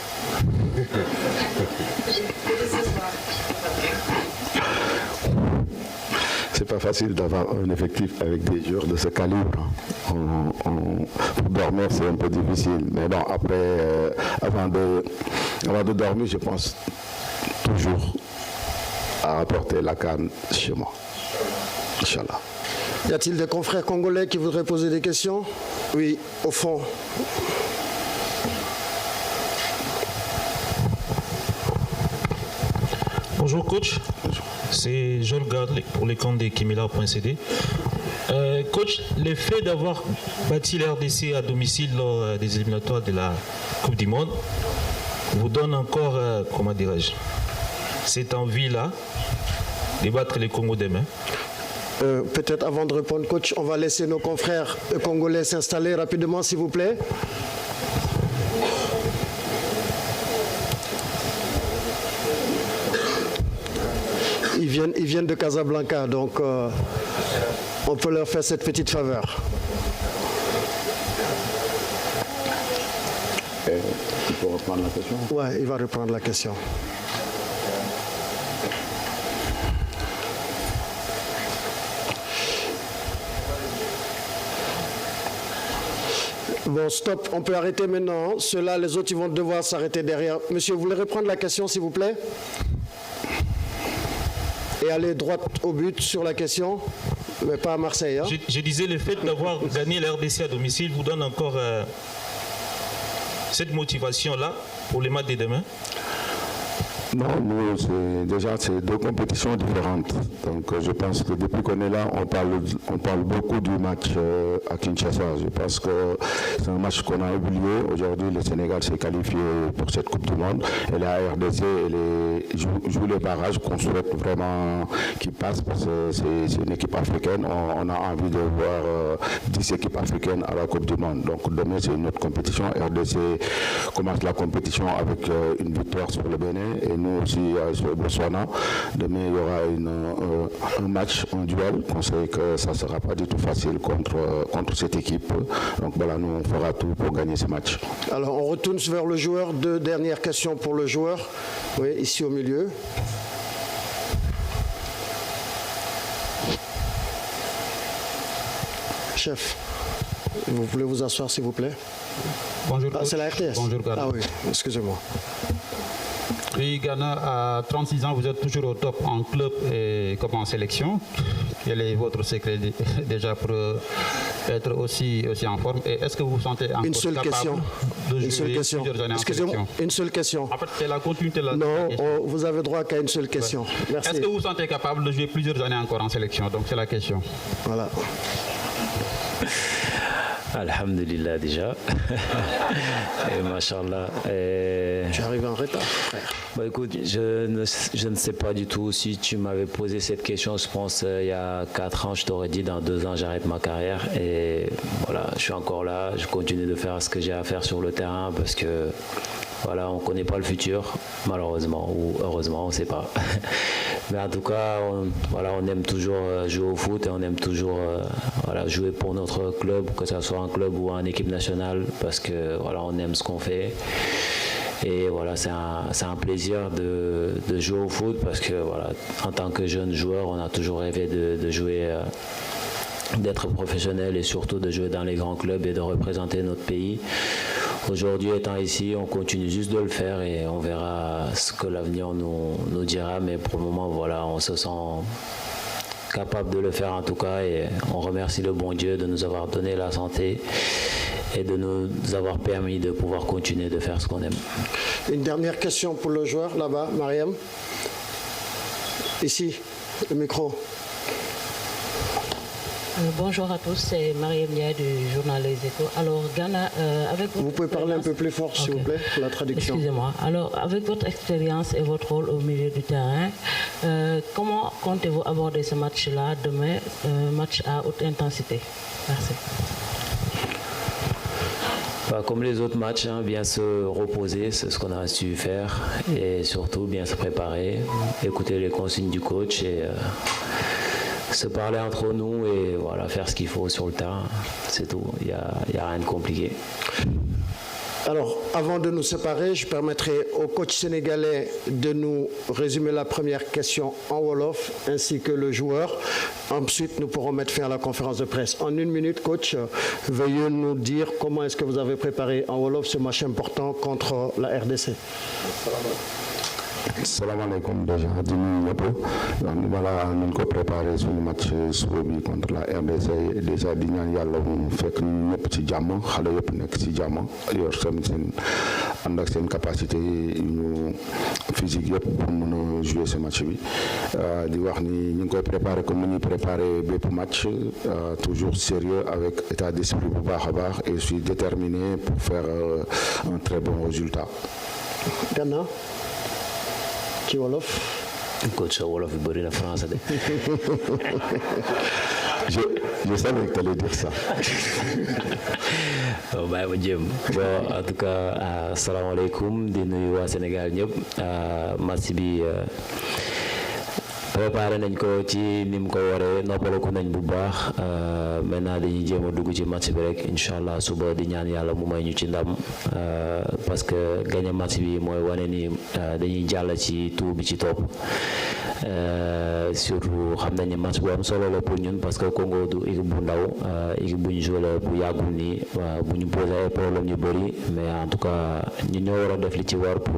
Speaker 10: C'est pas facile d'avoir un effectif avec des joueurs de ce calibre. Pour dormir, c'est un peu difficile. Mais bon, après, avant de dormir, je pense toujours à rapporter la CAN chez moi. Inch'Allah.
Speaker 1: Y a-t-il des confrères congolais qui voudraient poser des questions? Oui, au fond.
Speaker 8: Bonjour coach. Bonjour. C'est Joel Gard pour les comptes des Kimila.cd. Coach, le fait d'avoir bâti la RDC à domicile lors des éliminatoires de la Coupe du Monde vous donne encore, comment dirais-je, cette envie-là de battre les Congo demain?
Speaker 1: Peut-être avant de répondre, coach, on va laisser nos confrères congolais s'installer rapidement, s'il vous plaît. Ils viennent de Casablanca, donc on peut leur faire cette petite faveur.
Speaker 2: Il faut reprendre la question?
Speaker 1: Oui, il va reprendre la question. Bon, stop, on peut arrêter maintenant. Ceux-là, les autres, ils vont devoir s'arrêter derrière. Monsieur, vous voulez reprendre la question, s'il vous plaît? Et aller droit au but sur la question, mais pas à Marseille. Hein?
Speaker 8: Je disais, le fait d'avoir gagné la RDC à domicile vous donne encore cette motivation-là pour les matchs de demain?
Speaker 10: Non, nous, c'est deux compétitions différentes. Donc, je pense que depuis qu'on est là, on parle beaucoup du match à Kinshasa. Je pense que c'est un match qu'on a oublié. Aujourd'hui, le Sénégal s'est qualifié pour cette Coupe du Monde. Et la RDC joue les barrages qu'on souhaite vraiment qu'ils passent parce que c'est une équipe africaine. On a envie de voir 10 équipes africaines à la Coupe du Monde. Donc, demain, c'est une autre compétition. RDC commence la compétition avec une victoire sur le Bénin. Et nous aussi sur le Botswana. Demain, il y aura un match, un duel. On sait que ça ne sera pas du tout facile contre cette équipe. Donc voilà, nous, on fera tout pour gagner ce match.
Speaker 1: Alors, on retourne vers le joueur. Deux dernières questions pour le joueur. Oui, ici au milieu. Chef, vous voulez vous asseoir, s'il vous plaît?
Speaker 18: Bonjour.
Speaker 1: C'est la RTS.
Speaker 18: Bonjour, Ghana.
Speaker 1: Ah oui, excusez-moi.
Speaker 18: Oui, Ghana, à 36 ans, vous êtes toujours au top en club et comme en sélection. Quel est votre secret déjà pour être aussi en forme? Et est-ce que vous vous sentez encore capable de jouer plusieurs années en sélection?
Speaker 1: Une seule question.
Speaker 18: En fait, c'est la continuité de la question.
Speaker 1: Non, vous avez droit qu'à une seule question. Merci.
Speaker 18: Est-ce que vous vous sentez capable de jouer plusieurs années encore en sélection? Donc, c'est la question.
Speaker 1: Voilà.
Speaker 9: Alhamdulillah déjà. Et machallah.
Speaker 1: Tu arrives en retard, frère.
Speaker 9: Bah écoute, je ne sais pas du tout. Si tu m'avais posé cette question, je pense il y a 4 ans, je t'aurais dit dans 2 ans j'arrête ma carrière. Et voilà, je suis encore là. Je continue de faire ce que j'ai à faire sur le terrain parce que voilà, on ne connaît pas le futur, malheureusement, ou heureusement, on ne sait pas. Mais en tout cas, on aime toujours jouer au foot et on aime toujours jouer pour notre club, que ce soit un club ou en équipe nationale, parce que voilà, on aime ce qu'on fait. Et voilà, c'est un plaisir de jouer au foot parce que voilà, en tant que jeune joueur, on a toujours rêvé de jouer, d'être professionnel et surtout de jouer dans les grands clubs et de représenter notre pays. Aujourd'hui, étant ici, on continue juste de le faire et on verra ce que l'avenir nous dira. Mais pour le moment, voilà, on se sent capable de le faire en tout cas. Et on remercie le bon Dieu de nous avoir donné la santé et de nous avoir permis de pouvoir continuer de faire ce qu'on aime.
Speaker 1: Une dernière question pour le joueur, là-bas, Mariam. Ici, le micro.
Speaker 4: Bonjour à tous, c'est Mariam Nia du journal Les Échos. Alors, Ghana, avec votre
Speaker 1: Vous pouvez parler un peu plus fort, s'il vous plaît, pour la traduction.
Speaker 4: Excusez-moi. Alors, avec votre expérience et votre rôle au milieu du terrain, comment comptez-vous aborder ce match-là demain, match à haute intensité? Merci.
Speaker 9: Comme les autres matchs, bien se reposer, c'est ce qu'on a su faire, et surtout bien se préparer, écouter les consignes du coach et se parler entre nous et voilà, faire ce qu'il faut sur le terrain. C'est tout, il n'y a rien de compliqué.
Speaker 1: Alors, avant de nous séparer, je permettrai au coach sénégalais de nous résumer la première question en Wolof, ainsi que le joueur. Ensuite, nous pourrons mettre fin à la conférence de presse. En 1 minute, coach, veuillez nous dire comment est-ce que vous avez préparé en Wolof ce match important contre la RDC.
Speaker 10: Salam alaikum déjà di nuyu ñëpp donc voilà nañ ko préparé suñu match suba bi contre la RDC déjà di ñaan yàlla mu fekk ñu ñëpp ci jàmm xale yëpp nekk ci jàmm yor tamit seen ànd ak seen capacité ñu physique yëpp pour mën a jouer ce match bi di wax ni ñu ngi koy préparé comme ni ñuy préparé bépp match toujours sérieux avec état d'esprit bu baax a baax et je suis déterminé pour faire un très bon résultat.
Speaker 1: Gana ci wolof.
Speaker 9: Coach wolof bi bëri na français de.
Speaker 10: Je savais que tu allais dire ça.
Speaker 9: bàyyi ma jéem bon en tout cas asalaamaaleykum di nuyu waa Sénégal ñëpp match bi préparé nañ ko ci ni mu ko waree noppalaku nañ bu baax maintenant dañuy jéem a dugg ci match bi rek incha allah suba di ñaan yàlla mu may ñu ci ndam parce que gagné match bi mooy wane ni dañuy jàll ci tour bi ci topp surtout xam nañ ne match bu am solo la pour ñun parce que Congo du équipe bu ndaw équipe bu ñu joué la bu yàggul nii bu ñu posé ay problème yu bëri mais en tout cas ñun ñoo war a def li ci war pour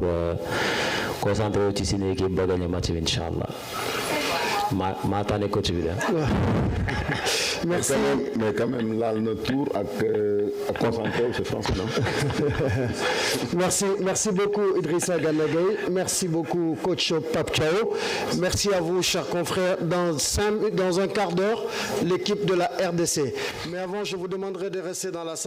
Speaker 9: concentrer wu ci suñu équipe ba gagné match bi incha allah. maa tànne coach bi de.
Speaker 1: Merci.
Speaker 10: Mais quand même là le tour à concentrer c'est français non.
Speaker 1: Merci beaucoup Idrissa Gana Gueye. Merci beaucoup coach Pape Thiaw. Merci à vous chers confrères. Dans un quart d'heure l'équipe de la RDC. Mais avant je vous demanderai de rester dans la salle.